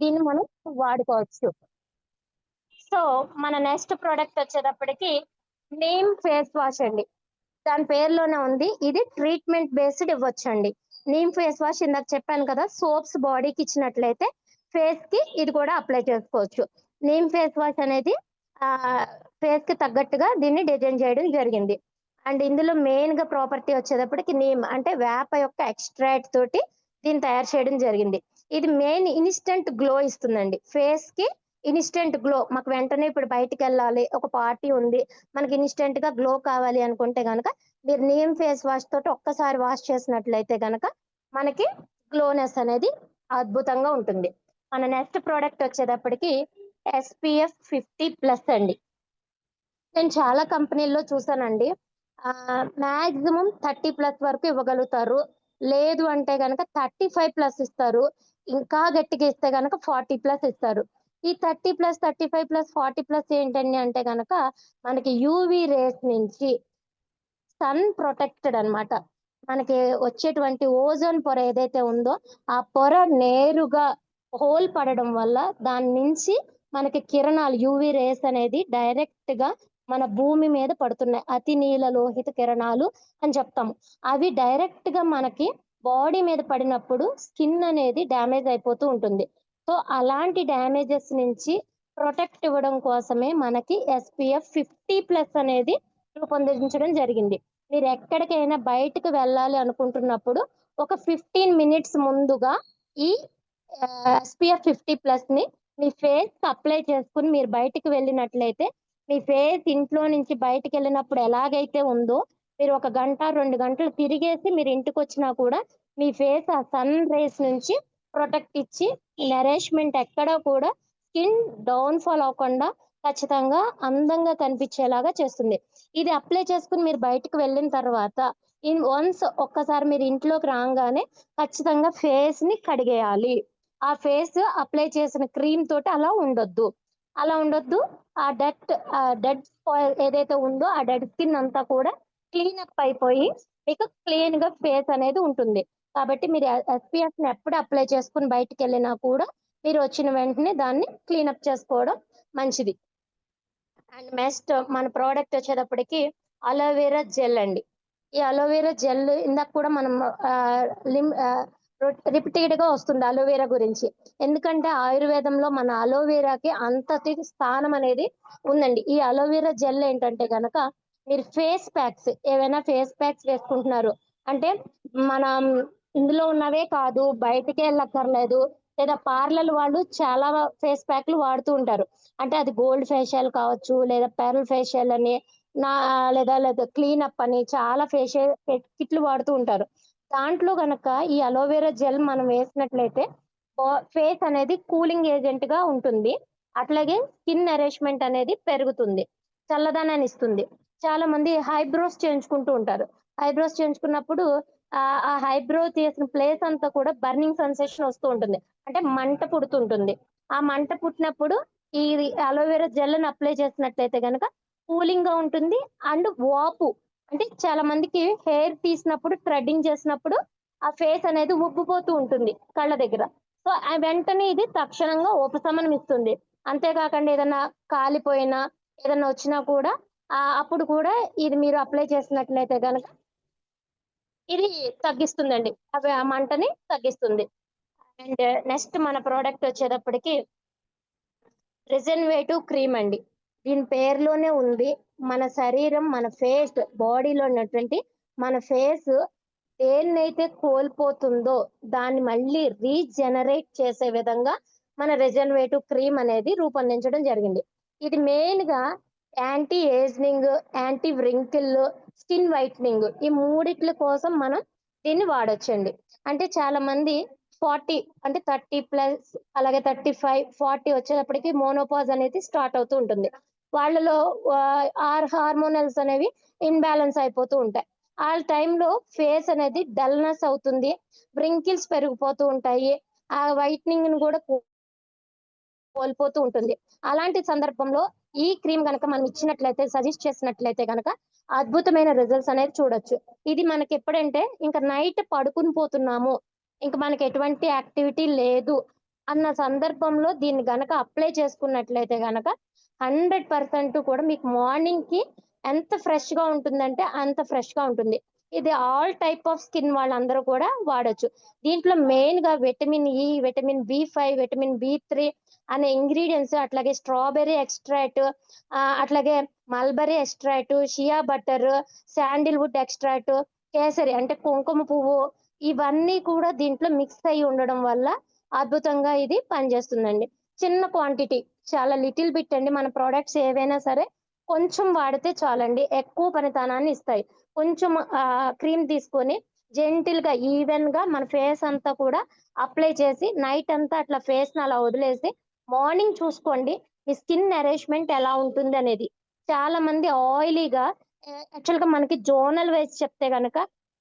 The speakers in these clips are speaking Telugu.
దీన్ని మనం వాడుకోవచ్చు. సో మన నెక్స్ట్ ప్రోడక్ట్ వచ్చేటప్పటికి నీమ్ ఫేస్ వాష్ అండి. దాని పేరులోనే ఉంది, ఇది ట్రీట్మెంట్ బేస్డ్ ఇవ్వచ్చండి. నీమ్ ఫేస్ వాష్ ఇందాక చెప్పాను కదా, సోప్స్ బాడీకి ఇచ్చినట్లయితే ఫేస్ కి ఇది కూడా అప్లై చేసుకోవచ్చు. నీమ్ ఫేస్ వాష్ అనేది ఫేస్ కి తగ్గట్టుగా దీన్ని డిజైన్ చేయడం జరిగింది. అండ్ ఇందులో మెయిన్ గా ప్రాపర్టీ వచ్చేటప్పటికి నీమ్ అంటే వేప యొక్క ఎక్స్ట్రాక్ట్ తోటి దీన్ని తయారు చేయడం జరిగింది. ఇది మెయిన్ ఇన్స్టెంట్ గ్లో ఇస్తుందండి ఫేస్ కి. ఇన్స్టెంట్ గ్లో మాకు వెంటనే ఇప్పుడు బయటికి వెళ్ళాలి, ఒక పార్టీ ఉంది, మనకి ఇన్స్టెంట్ గా గ్లో కావాలి అనుకుంటే గనక మీరు నీమ్ ఫేస్ వాష్ తోటి ఒక్కసారి వాష్ చేసినట్లయితే గనక మనకి గ్లోనెస్ అనేది అద్భుతంగా ఉంటుంది. మన నెక్స్ట్ ప్రోడక్ట్ వచ్చేటప్పటికి SPF 50+ అండి. నేను చాలా కంపెనీల్లో చూసానండి, మాక్సిమం 30+ వరకు ఇవ్వగలుగుతారు. లేదు అంటే గనక 35+ ఇస్తారు. ఇంకా గట్టిగా ఇస్తే గనక 40+ ఇస్తారు. ఈ 30+, 35+, 40+ ఏంటండి అంటే గనక మనకి యూవి రేస్ నుంచి సన్ ప్రొటెక్టెడ్ అన్నమాట. మనకి వచ్చేటువంటి ఓజోన్ పొర ఏదైతే ఉందో ఆ పొర నేరుగా హోల్ పడడం వల్ల దాని నుంచి మనకి కిరణాలు యూవి రేస్ అనేది డైరెక్ట్ గా మన భూమి మీద పడుతున్నాయి. అతి నీల లోహిత కిరణాలు అని చెప్తాము. అవి డైరెక్ట్ గా మనకి బాడీ మీద పడినప్పుడు స్కిన్ అనేది డ్యామేజ్ అయిపోతూ ఉంటుంది. సో అలాంటి డ్యామేజెస్ నుంచి ప్రొటెక్ట్ ఇవ్వడం కోసమే మనకి SPF 50+ అనేది రూపొందించడం జరిగింది. మీరు ఎక్కడికైనా బయటకు వెళ్ళాలి అనుకుంటున్నప్పుడు ఒక 15 మినిట్స్ ముందుగా ఈ SPF 50+ ని మీ ఫేస్ అప్లై చేసుకుని మీరు బయటికి వెళ్ళినట్లయితే మీ ఫేస్ ఇంట్లో నుంచి బయటికి వెళ్ళినప్పుడు ఎలాగైతే ఉందో మీరు 1 గంట 2 గంటలు తిరిగేసి మీరు ఇంటికి వచ్చినా కూడా మీ ఫేస్ ఆ సన్ రేస్ నుంచి ప్రొటెక్ట్ ఇచ్చి నరిష్మెంట్ ఎక్కడా కూడా స్కిన్ డౌన్ ఫాల్ అవ్వకుండా ఖచ్చితంగా అందంగా కనిపించేలాగా చేస్తుంది. ఇది అప్లై చేసుకుని మీరు బయటకు వెళ్ళిన తర్వాత వన్స్ ఒక్కసారి మీరు ఇంట్లోకి రాగానే ఖచ్చితంగా ఫేస్ ని కడిగేయాలి. ఆ ఫేస్ అప్లై చేసిన క్రీమ్ తోటి అలా ఉండొద్దు. ఆ డెడ్ ఏదైతే ఉందో ఆ డెడ్ స్కిన్ అంతా కూడా క్లీన్ అప్ అయిపోయి మీకు క్లీన్ గా ఫేస్ అనేది ఉంటుంది. కాబట్టి మీరు SPF ని ఎప్పుడు అప్లై చేసుకుని బయటికి వెళ్ళినా కూడా మీరు వచ్చిన వెంటనే దాన్ని క్లీన్ అప్ చేసుకోవడం మంచిది. అండ్ నెక్స్ట్ మన ప్రోడక్ట్ వచ్చేటప్పటికి అలోవెరా జెల్ అండి. ఈ అలోవెరా జెల్ ఇందాక కూడా మనం రిపీటెడ్ గా వస్తుంది అలోవెరా గురించి. ఎందుకంటే ఆయుర్వేదంలో మన అలోవెరాకి అంతటి స్థానం అనేది ఉందండి. ఈ అలోవెరా జెల్ ఏంటంటే గనక మీరు ఫేస్ ప్యాక్స్ ఏవైనా ఫేస్ ప్యాక్స్ వేసుకుంటున్నారు అంటే మనం ఇందులో ఉన్నవే కాదు, బయటికే వెళ్ళక్కర్లేదు, లేదా పార్లర్ వాళ్ళు చాలా ఫేస్ ప్యాక్లు వాడుతూ ఉంటారు. అంటే అది గోల్డ్ ఫేషియల్ కావచ్చు, లేదా పెరల్ ఫేషియల్ అని నా లేదా క్లీన్ అప్ అని చాలా ఫేషియల్ కిట్లు వాడుతూ ఉంటారు. దాంట్లో గనక ఈ అలోవెరా జెల్ మనం వేసినట్లయితే ఫేస్ అనేది కూలింగ్ ఏజెంట్ గా ఉంటుంది. అట్లాగే స్కిన్ నరిష్మెంట్ అనేది పెరుగుతుంది, చల్లదనాన్ని ఇస్తుంది. చాలా మంది హైబ్రోస్ చేయించుకుంటూ ఉంటారు. ఐబ్రోస్ చేయించుకున్నప్పుడు ఆ హైబ్రో చేసిన ప్లేస్ అంతా కూడా బర్నింగ్ సెన్సేషన్ వస్తూ ఉంటుంది, అంటే మంట పుడుతుంటుంది. ఆ మంట పుట్టినప్పుడు ఈ అలోవెరా జెల్ అప్లై చేసినట్లయితే గనక కూలింగ్ గా ఉంటుంది. అండ్ వాపు అంటే చాలా మందికి హెయిర్ తీసినప్పుడు థ్రెడ్డింగ్ చేసినప్పుడు ఆ ఫేస్ అనేది ఉబ్బిపోతూ ఉంటుంది కళ్ళ దగ్గర. సో వెంటనే ఇది తక్షణంగా ఉపశమనం ఇస్తుంది. అంతేకాకుండా ఏదైనా కాలిపోయినా ఏదైనా వచ్చినా కూడా అప్పుడు కూడా ఇది మీరు అప్లై చేసినట్లయితే గనక ఇది తగ్గిస్తుందండి, అవి ఆ మంటని తగ్గిస్తుంది. అండ్ నెక్స్ట్ మన ప్రోడక్ట్ వచ్చేటప్పటికి రిజన్వేటివ్ క్రీమ్ అండి. దీని పేరులోనే ఉంది, మన శరీరం మన ఫేస్ బాడీలో ఉన్నటువంటి మన ఫేస్ దేన్నైతే కోల్పోతుందో దాన్ని మళ్ళీ రీజనరేట్ చేసే విధంగా మన రిజనరేటివ్ క్రీమ్ అనేది రూపొందించడం జరిగింది. ఇది మెయిన్ గా anti ageing, anti wrinkle, skin whitening ఈ మూడిట్ల కోసం మనం దీన్ని వాడొచ్చండి. అంటే చాలా మంది 40 అంటే 30+, అలాగే 35, 40 వచ్చేటప్పటికి మోనోపాజ్ అనేది స్టార్ట్ అవుతూ ఉంటుంది. వాళ్ళలో హార్మోనల్స్ అనేవి ఇన్బ్యాలెన్స్ అయిపోతూ ఉంటాయి. ఆ టైంలో ఫేస్ అనేది డల్నెస్ అవుతుంది, వ్రింకిల్స్ పెరిగిపోతూ ఉంటాయి, ఆ వైట్నింగ్ ని కూడా కోల్పోతూ ఉంటుంది. అలాంటి సందర్భంలో ఈ క్రీమ్ కనుక మనం ఇచ్చినట్లయితే, సజెస్ట్ చేసినట్లయితే కనుక అద్భుతమైన రిజల్ట్స్ అనేది చూడొచ్చు. ఇది మనకి ఎప్పుడంటే ఇంకా నైట్ పడుకుని పోతున్నాము, ఇంకా మనకి ఎటువంటి యాక్టివిటీ లేదు, అన్న సందర్భంలో దీన్ని గనక అప్లై చేసుకున్నట్లయితే గనక 100% కూడా మీకు మార్నింగ్ కి ఎంత ఫ్రెష్ గా ఉంటుందంటే అంత ఫ్రెష్ గా ఉంటుంది. ఇది ఆల్ టైప్ ఆఫ్ స్కిన్ వాళ్ళందరూ కూడా వాడొచ్చు. దీంట్లో మెయిన్ గా విటమిన్ ఇ, విటమిన్ బి5, విటమిన్ బి3 అనే ఇంగ్రీడియంట్స్, అట్లాగే స్ట్రాబెర్రీ ఎక్స్ట్రాక్ట్, అట్లాగే mulberry extract, shea butter, Sandalwood extract, kesari అంటే కుంకుమ పువ్వు, ఇవన్నీ కూడా దీంట్లో మిక్స్ అయి ఉండడం వల్ల అద్భుతంగా ఇది పనిచేస్తుందండి. చిన్న క్వాంటిటీ, చాలా లిటిల్ బిట్ అండి. మన ప్రోడక్ట్స్ ఏవైనా సరే కొంచెం వాడితే చాలండి, ఎక్కువ పనితనాన్ని ఇస్తాయి. కొంచెం క్రీమ్ తీసుకొని జెంటిల్ గా ఈవెన్ గా మన ఫేస్ అంతా కూడా అప్లై చేసి నైట్ అంతా అట్లా ఫేస్ ని అలా వదిలేసి మార్నింగ్ చూసుకోండి మీ స్కిన్ నరిష్మెంట్ ఎలా ఉంటుంది అనేది. చాలా మంది ఆయిలీగా, యాక్చువల్ గా మనకి జోనల్ వైజ్ చెప్తే గనక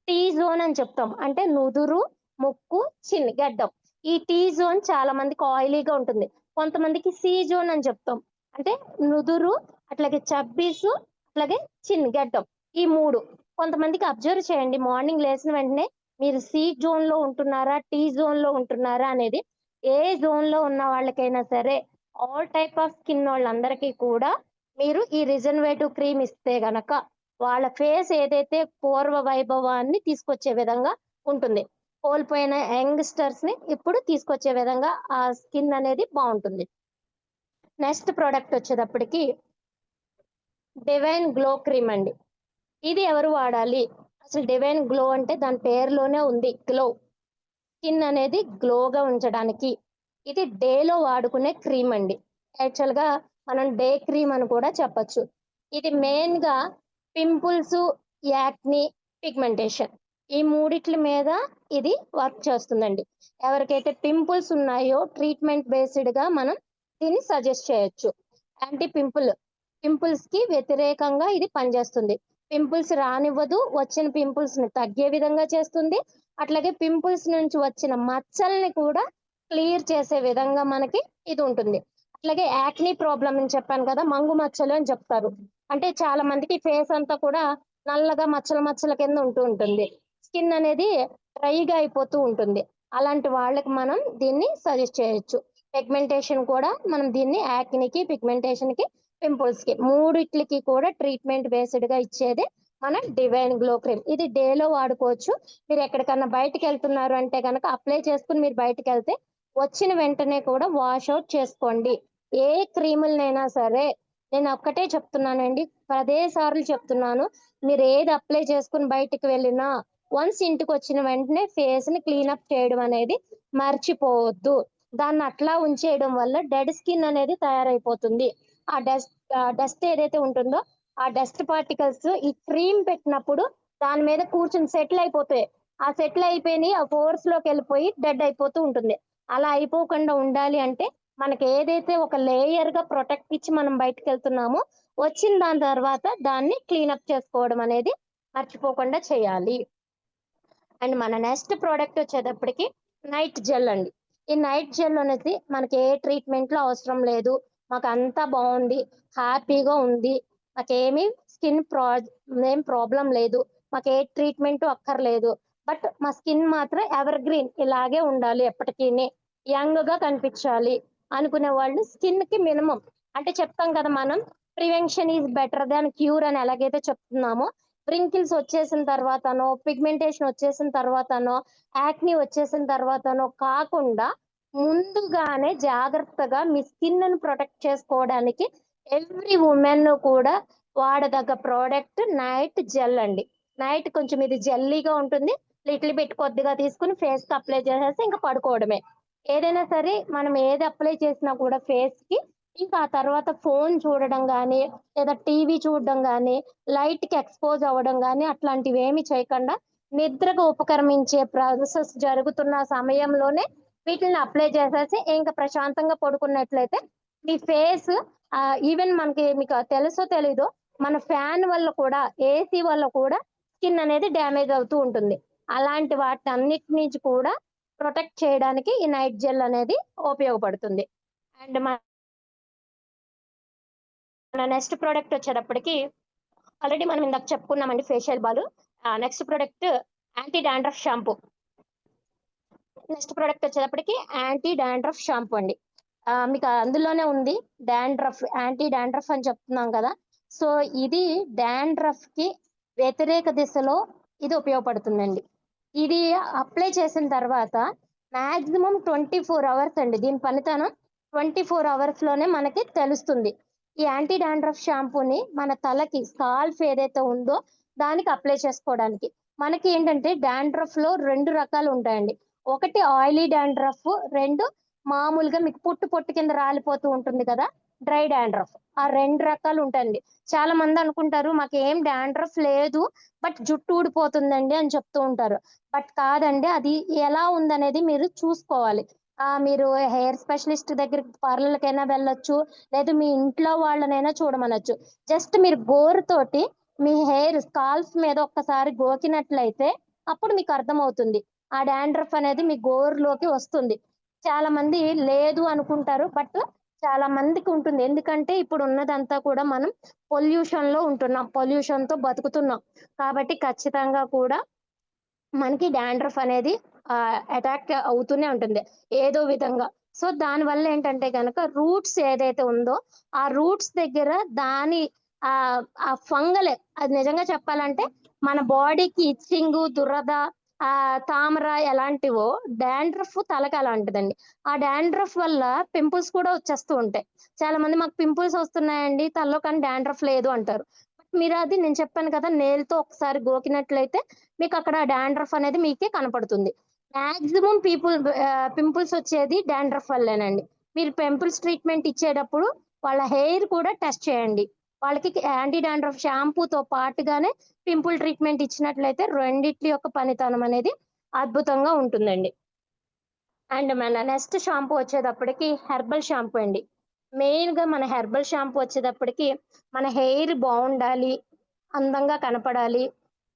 టీ జోన్ అని చెప్తాం, అంటే నుదురు, ముక్కు, చిన్, గడ్డం. ఈ టీ జోన్ చాలా మందికి ఆయిలీగా ఉంటుంది. కొంతమందికి సి జోన్ అని చెప్తాం, అంటే నుదురు, అట్లాగే చబ్బీస్, అట్లాగే చిన్, గడ్డం, ఈ మూడు. కొంతమందికి అబ్జర్వ్ చేయండి, మార్నింగ్ లేచిన వెంటనే మీరు సి జోన్ లో ఉంటున్నారా, టీ జోన్ లో ఉంటున్నారా అనేది. ఏ జోన్ లో ఉన్న వాళ్ళకైనా సరే, ఆల్ టైప్ ఆఫ్ స్కిన్ వాళ్ళందరికీ కూడా మీరు ఈ రిజనరేటివ్ క్రీమ్ ఇస్తే గనక వాళ్ళ ఫేస్ ఏదైతే పూర్వ వైభవాన్ని తీసుకొచ్చే విధంగా ఉంటుంది. కోల్పోయిన యంగ్స్టర్స్ ని ఇప్పుడు తీసుకొచ్చే విధంగా ఆ స్కిన్ అనేది బాగుంటుంది. నెక్స్ట్ ప్రోడక్ట్ వచ్చేటప్పటికి డివైన్ గ్లో క్రీమ్ అండి. ఇది ఎవరు వాడాలి? అసలు డివైన్ గ్లో అంటే దాని పేరులోనే ఉంది, గ్లో. స్కిన్ అనేది గ్లోగా ఉంచడానికి ఇది డేలో వాడుకునే క్రీమ్ అండి. యాక్చువల్ గా మనం డే క్రీమ్ అని కూడా చెప్పొచ్చు. ఇది మెయిన్ గా పింపుల్స్, యాక్ని, పిగ్మెంటేషన్, ఈ మూడిట్ల మీద ఇది వర్క్ చేస్తుందండి. ఎవరికైతే పింపుల్స్ ఉన్నాయో ట్రీట్మెంట్ బేస్డ్ గా మనం దీన్ని సజెస్ట్ చేయొచ్చు. యాంటీ పింపుల్స్ కి వ్యతిరేకంగా ఇది పనిచేస్తుంది. పింపుల్స్ రానివ్వదు, వచ్చిన పింపుల్స్ ని తగ్గే విధంగా చేస్తుంది. అట్లాగే పింపుల్స్ నుంచి వచ్చిన మచ్చల్ని కూడా క్లియర్ చేసే విధంగా మనకి ఇది ఉంటుంది. అట్లాగే యాక్ని ప్రాబ్లం అని చెప్పాను కదా, మంగు మచ్చలు అని చెప్తారు. అంటే చాలా మందికి ఫేస్ అంతా కూడా నల్లగా మచ్చల కింద ఉంటూ ఉంటుంది, స్కిన్ అనేది డ్రైగా అయిపోతూ ఉంటుంది. అలాంటి వాళ్ళకి మనం దీన్ని సజెస్ట్ చేయొచ్చు. పిగ్మెంటేషన్ కూడా మనం దీన్ని యాక్నికి, పిగ్మెంటేషన్ కి, పింపుల్స్ కి మూడిట్లకి కూడా ట్రీట్మెంట్ బేస్డ్ గా ఇచ్చేది మన డివైన్ గ్లో క్రీమ్. ఇది డేలో వాడుకోవచ్చు. మీరు ఎక్కడికన్నా బయటకు వెళ్తున్నారు అంటే కనుక అప్లై చేసుకుని మీరు బయటకు వెళ్తే వచ్చిన వెంటనే కూడా వాష్ అవుట్ చేసుకోండి. ఏ క్రీములనైనా సరే నేను ఒక్కటే చెప్తున్నానండి, 10 సార్లు చెప్తున్నాను, మీరు ఏది అప్లై చేసుకుని బయటకు వెళ్ళినా వన్స్ ఇంటికి వచ్చిన వెంటనే ఫేస్ ని క్లీనప్ చేయడం అనేది మర్చిపోవద్దు. దాన్ని అట్లా ఉంచేయడం వల్ల డెడ్ స్కిన్ అనేది తయారైపోతుంది. ఆ డస్ట్ ఏదైతే ఉంటుందో ఆ డస్ట్ పార్టికల్స్ ఈ క్రీమ్ పెట్టినప్పుడు దాని మీద కూర్చుని సెటిల్ అయిపోతాయి. ఆ సెటిల్ అయిపోయి ఆ పోర్స్ లోకి వెళ్ళిపోయి డెడ్ అయిపోతూ ఉంటుంది. అలా అయిపోకుండా ఉండాలి అంటే మనకి ఏదైతే ఒక లేయర్ గా ప్రొటెక్ట్ ఇచ్చి మనం బయటకు వెళ్తున్నామో వచ్చిన దాని తర్వాత దాన్ని క్లీనప్ చేసుకోవడం అనేది మర్చిపోకుండా చేయాలి. అండ్ మన నెక్స్ట్ ప్రోడక్ట్ వచ్చేటప్పటికి నైట్ జెల్ అండి. ఈ నైట్ జెల్ అనేది మనకి ఏ ట్రీట్మెంట్ లో అవసరం లేదు, మాకు అంతా బాగుంది, హ్యాపీగా ఉంది, మాకేమీ స్కిన్ ఏం ప్రాబ్లం లేదు, మాకు ఏ ట్రీట్మెంట్ అక్కర్లేదు, బట్ మా స్కిన్ మాత్రం ఎవర్ గ్రీన్ ఇలాగే ఉండాలి, ఎప్పటికీ యంగ్ గా కనిపించాలి అనుకునే వాళ్ళు స్కిన్ కి మినిమం, అంటే చెప్తాం కదా మనం, prevention is better than cure అని ఎలాగైతే చెప్తున్నామో, రింకిల్స్ వచ్చేసిన తర్వాతనో, పిగ్మెంటేషన్ వచ్చేసిన తర్వాతనో, యాక్ని వచ్చేసిన తర్వాతనో కాకుండా ముందుగానే జాగ్రత్తగా మీ స్కిన్ ను ప్రొటెక్ట్ చేసుకోవడానికి ఎవ్రీ ఉమెన్ కూడా వాడదగ్గ ప్రోడక్ట్ నైట్ జెల్ అండి. నైట్ కొంచెం ఇది జెల్లీగా ఉంటుంది, లిటిల్ బిట్ కొద్దిగా తీసుకుని ఫేస్ కి అప్లై చేసేసి ఇంకా పడుకోవడమే. ఏదైనా సరే మనం ఏది అప్లై చేసినా కూడా ఫేస్ కి, ఇంకా ఆ తర్వాత ఫోన్ చూడడం కానీ లేదా టీవీ చూడడం కానీ లైట్ కి ఎక్స్పోజ్ అవ్వడం కానీ అట్లాంటివి ఏమి చేయకుండా నిద్రకు ఉపక్రమించే ప్రాసెస్ జరుగుతున్న సమయంలోనే వీటిని అప్లై చేసేసి ఇంకా ప్రశాంతంగా పడుకున్నట్లయితే మీ ఫేస్, ఈవెన్ మనకి మీకు తెలుసో తెలీదో మన ఫ్యాన్ వల్ల కూడా, ఏసీ వల్ల కూడా స్కిన్ అనేది డ్యామేజ్ అవుతూ ఉంటుంది. అలాంటి వాటి అన్నిటి నుంచి కూడా ప్రొటెక్ట్ చేయడానికి ఈ నైట్ జెల్ అనేది ఉపయోగపడుతుంది. అండ్ మన నెక్స్ట్ ప్రోడక్ట్ వచ్చేటప్పటికి ఆల్రెడీ మనం ఇందాక చెప్పుకున్నామండి, facial ball. Next product anti dandruff shampoo. Next product వచ్చేటప్పటికి యాంటీ డాండ్రఫ్ షాంపూ అండి. మీకు అందులోనే ఉంది డాండ్రఫ్, యాంటీ డాండ్రఫ్ అని చెప్తున్నాం కదా. సో ఇది డాండ్రఫ్ కి వ్యతిరేక దిశలో ఇది ఉపయోగపడుతుందండి. ఇది అప్లై చేసిన తర్వాత మాక్సిమం 24 అవర్స్ అండి, దీని పనితనం 24 అవర్స్ లోనే మనకి తెలుస్తుంది. ఈ యాంటీ డాండ్రఫ్ షాంపూని మన తలకి స్కాల్ఫ్ ఏదైతే ఉందో దానికి అప్లై చేసుకోవడానికి. మనకి ఏంటంటే డాండ్రఫ్ లో 2 రకాలు ఉంటాయండి. ఒకటి ఆయిలీ డాండ్రఫ్, 2 మామూలుగా మీకు పొట్టు కింద రాలిపోతూ ఉంటుంది కదా, డ్రై డాండ్రఫ్. ఆ 2 రకాలు ఉంటాయండి. చాలా మంది అనుకుంటారు మాకు ఏం డాండ్రఫ్ లేదు బట్ జుట్టు ఊడిపోతుందండి అని చెప్తూ ఉంటారు. బట్ కాదండి, అది ఎలా ఉందనేది మీరు చూసుకోవాలి. మీరు హెయిర్ స్పెషలిస్ట్ దగ్గరికి పార్లర్కైనా వెళ్ళొచ్చు, లేదు మీ ఇంట్లో వాళ్ళనైనా చూడమనొచ్చు. జస్ట్ మీరు గోరుతోటి మీ హెయిర్ స్కాల్ఫ్ మీద ఒక్కసారి గోకినట్లయితే అప్పుడు మీకు అర్థమవుతుంది ఆ డాండ్రఫ్ అనేది మీ గోరులోకి వస్తుంది. చాలా మంది లేదు అనుకుంటారు, బట్ చాలా మందికి ఉంటుంది. ఎందుకంటే ఇప్పుడు ఉన్నదంతా కూడా మనం పొల్యూషన్ లో ఉంటున్నాం, పొల్యూషన్ తో బతుకుతున్నాం. కాబట్టి ఖచ్చితంగా కూడా మనకి డాండ్రఫ్ అనేది అటాక్ అవుతూనే ఉంటుంది ఏదో విధంగా. సో దాని వల్ల ఏంటంటే కనుక రూట్స్ ఏదైతే ఉందో ఆ రూట్స్ దగ్గర దాని ఆ ఆ ఫంగల్, అది నిజంగా చెప్పాలంటే మన బాడీకి ఇచ్చింగ్, దురద, తామర ఎలాంటివో డాండ్రఫ్ తలకి అలాంటిదండి. ఆ డాండ్రఫ్ వల్ల పింపుల్స్ కూడా వచ్చేస్తూ ఉంటాయి. చాలా మంది మాకు పింపుల్స్ వస్తున్నాయండి తలలో కానీ డాండ్రఫ్ లేదు అంటారు. మీరు అది నేను చెప్పాను కదా, నేల్తో ఒకసారి గోకినట్లయితే మీకు అక్కడ డాండ్రఫ్ అనేది మీకే కనపడుతుంది. మాక్సిమం పింపుల్స్ వచ్చేది డాండ్రఫ్ వల్లేనండి. మీరు పింపుల్స్ ట్రీట్మెంట్ ఇచ్చేటప్పుడు వాళ్ళ హెయిర్ కూడా టెస్ట్ చేయండి. వాళ్ళకి యాంటీ డాండ్రఫ్ షాంపూతో పాటుగానే పింపుల్ ట్రీట్మెంట్ ఇచ్చినట్లయితే రెండిట్ల యొక్క పనితనం అనేది అద్భుతంగా ఉంటుందండి. అండ్ మన నెక్స్ట్ షాంపూ వచ్చేటప్పటికి హెర్బల్ షాంపూ అండి. మెయిన్ గా మన హెర్బల్ షాంపూ వచ్చేటప్పటికి మన హెయిర్ బాగుండాలి, అందంగా కనపడాలి,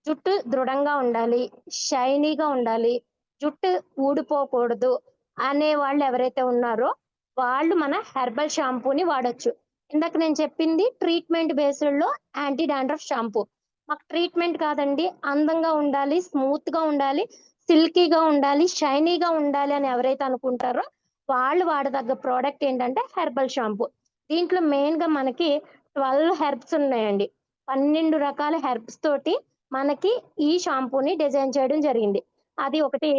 జుట్టు దృఢంగా ఉండాలి, షైనీగా ఉండాలి, జుట్టు ఊడిపోకూడదు అనే వాళ్ళు ఎవరైతే ఉన్నారో వాళ్ళు మన హెర్బల్ షాంపూని వాడొచ్చు. ఇందాక నేను చెప్పింది ట్రీట్మెంట్ బేస్డ్ లో యాంటీ డాండ్రఫ్ షాంపూ. మాకు ట్రీట్మెంట్ కాదండి, అందంగా ఉండాలి, స్మూత్ గా ఉండాలి, సిల్కీగా ఉండాలి, షైనీగా ఉండాలి అని ఎవరైతే అనుకుంటారో వాళ్ళు వాడదగ్గ ప్రోడక్ట్ ఏంటంటే హెర్బల్ షాంపూ. దీంట్లో మెయిన్ గా మనకి 12 హెర్బ్స్ ఉన్నాయండి. 12 రకాల హెర్బ్స్ తోటి మనకి ఈ షాంపూని డిజైన్ చేయడం జరిగింది. అది ఒకటి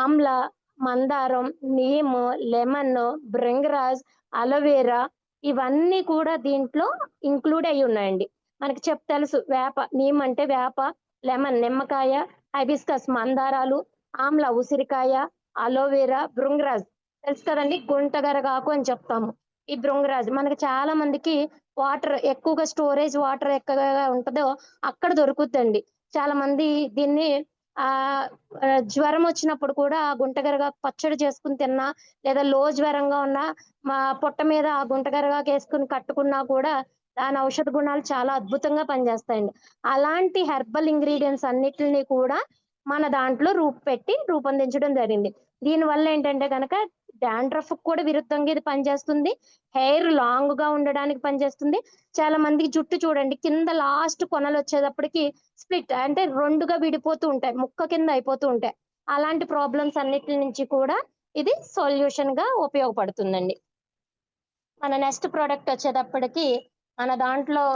ఆమ్ల, మందారం, నీమ్, లెమన్, భృంగరాజ్, అలోవెరా, ఇవన్నీ కూడా దీంట్లో ఇంక్లూడ్ అయి ఉన్నాయండి. మనకి తెలుసు వేప, నీమ్ అంటే వేప, లెమన్ నిమ్మకాయ, హైబిస్కస్ మందారాలు, ఆమ్ల ఉసిరికాయ, అలోవెరా, భృంగరాజ్ తెలుసు కదండి, గుంటగరగాకు అని చెప్తాము. ఈ భృంగరాజ్ మనకి చాలా మందికి వాటర్ ఎక్కువగా స్టోరేజ్ వాటర్ ఎక్కువగా ఉంటుందో అక్కడ దొరుకుతుందండి. చాలా మంది దీన్ని ఆ జ్వరం వచ్చినప్పుడు కూడా ఆ గుంటగరగాకు పచ్చడి చేసుకుని తిన్నా, లేదా లో జ్వరంగా ఉన్నా మా పొట్ట మీద ఆ గుంటగరగాకు వేసుకుని కట్టుకున్నా కూడా దాని ఔషధ గుణాలు చాలా అద్భుతంగా పనిచేస్తాయండి. అలాంటి హెర్బల్ ఇంగ్రీడియంట్స్ అన్నిటిని కూడా మన దాంట్లో రూపొందించడం జరిగింది. దీని వల్ల ఏంటంటే కనుక డాండ్రఫ్ కూడా విరుద్ధంగా ఇది పనిచేస్తుంది, హెయిర్ లాంగ్ గా ఉండడానికి పనిచేస్తుంది. చాలా మందికి జుట్టు చూడండి కింద లాస్ట్ కొనలు వచ్చేటప్పటికి స్ప్లిట్ అంటే రెండుగా విడిపోతూ ఉంటాయి, ముక్క కింద అయిపోతూ ఉంటాయి. అలాంటి ప్రాబ్లమ్స్ అన్నిటి నుంచి కూడా ఇది సొల్యూషన్ గా ఉపయోగపడుతుందండి. మన నెక్స్ట్ ప్రోడక్ట్ వచ్చేటప్పటికి మన దాంట్లో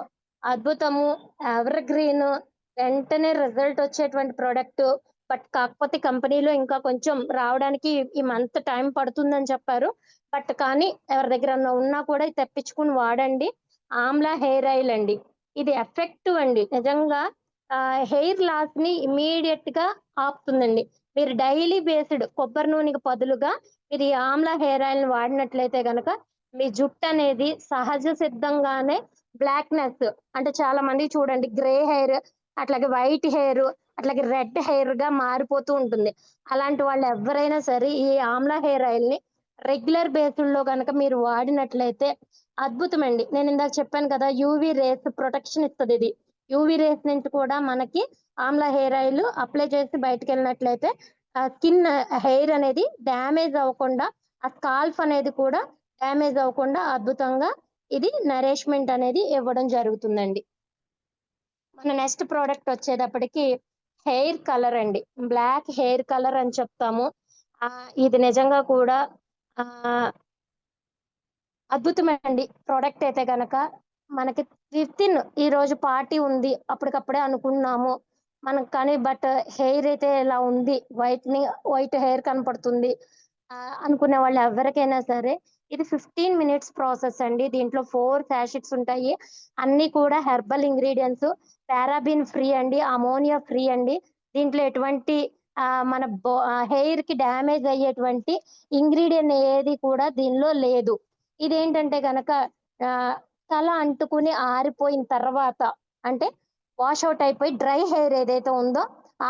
అద్భుతము, ఎవర్ గ్రీన్, వెంటనే రిజల్ట్ వచ్చేటువంటి ప్రోడక్ట్. బట్ కాకపోతే కంపెనీలో ఇంకా కొంచెం రావడానికి ఈ మంత్ టైం పడుతుందని చెప్పారు. బట్ కానీ ఎవరి దగ్గర ఉన్నా కూడా ఇది తెప్పించుకుని వాడండి. ఆమ్లా హెయిర్ ఆయిల్ అండి, ఇది ఎఫెక్టివ్ అండి నిజంగా. హెయిర్ లాస్ ని ఇమీడియట్ గా ఆపుతుందండి. మీరు డైలీ బేస్డ్ కొబ్బరి నూనెకి బదులుగా మీరు ఈ ఆమ్లా హెయిర్ ఆయిల్ వాడినట్లయితే గనక మీ జుట్టు అనేది సహజ సిద్ధంగానే బ్లాక్నెస్, అంటే చాలా మంది చూడండి గ్రే హెయిర్, అట్లాగే వైట్ హెయిర్, అట్లాగే రెడ్ హెయిర్ గా మారిపోతూ ఉంటుంది. అలాంటి వాళ్ళు ఎవరైనా సరే ఈ ఆమ్లా హెయిర్ ఆయిల్ ని రెగ్యులర్ బేసిస్ లో కనుక మీరు వాడినట్లయితే అద్భుతమండి. నేను ఇందాక చెప్పాను కదా యూవి రేస్ ప్రొటెక్షన్ ఇస్తుంది ఇది. యూవి రేస్ నుంచి కూడా మనకి ఆమ్లా హెయిర్ ఆయిల్ అప్లై చేసి బయటకు వెళ్ళినట్లయితే స్కిన్ హెయిర్ అనేది డ్యామేజ్ అవ్వకుండా, ఆ స్కాల్ఫ్ అనేది కూడా డ్యామేజ్ అవ్వకుండా అద్భుతంగా ఇది నరిష్మెంట్ అనేది ఇవ్వడం జరుగుతుందండి. మన నెక్స్ట్ ప్రోడక్ట్ వచ్చేటప్పటికి హెయిర్ కలర్ అండి, బ్లాక్ హెయిర్ కలర్ అని చెప్తాము. ఇది నిజంగా కూడా అద్భుతమండి ప్రోడక్ట్ అయితే గనక. మనకి వితిన్ ఈ రోజు పార్టీ ఉంది అప్పటికప్పుడే అనుకున్నాము మనకు, కానీ బట్ హెయిర్ అయితే ఇలా ఉంది, వైట్ హెయిర్ కనపడుతుంది అనుకునే వాళ్ళు ఎవరికైనా సరే ఇది 15 మినిట్స్ ప్రాసెస్ అండి. దీంట్లో 4 శాషిట్స్ ఉంటాయి. అన్ని కూడా హెర్బల్ ఇంగ్రీడియంట్స్, పారాబిన్ ఫ్రీ అండి, అమోనియా ఫ్రీ అండి. దీంట్లో ఎటువంటి మన హెయిర్ కి డ్యామేజ్ అయ్యేటువంటి ఇంగ్రీడియంట్ ఏది కూడా దీనిలో లేదు. ఇదేంటంటే గనక తల అంటుకుని ఆరిపోయిన తర్వాత, అంటే వాష్ అవుట్ అయిపోయి డ్రై హెయిర్ ఏదైతే ఉందో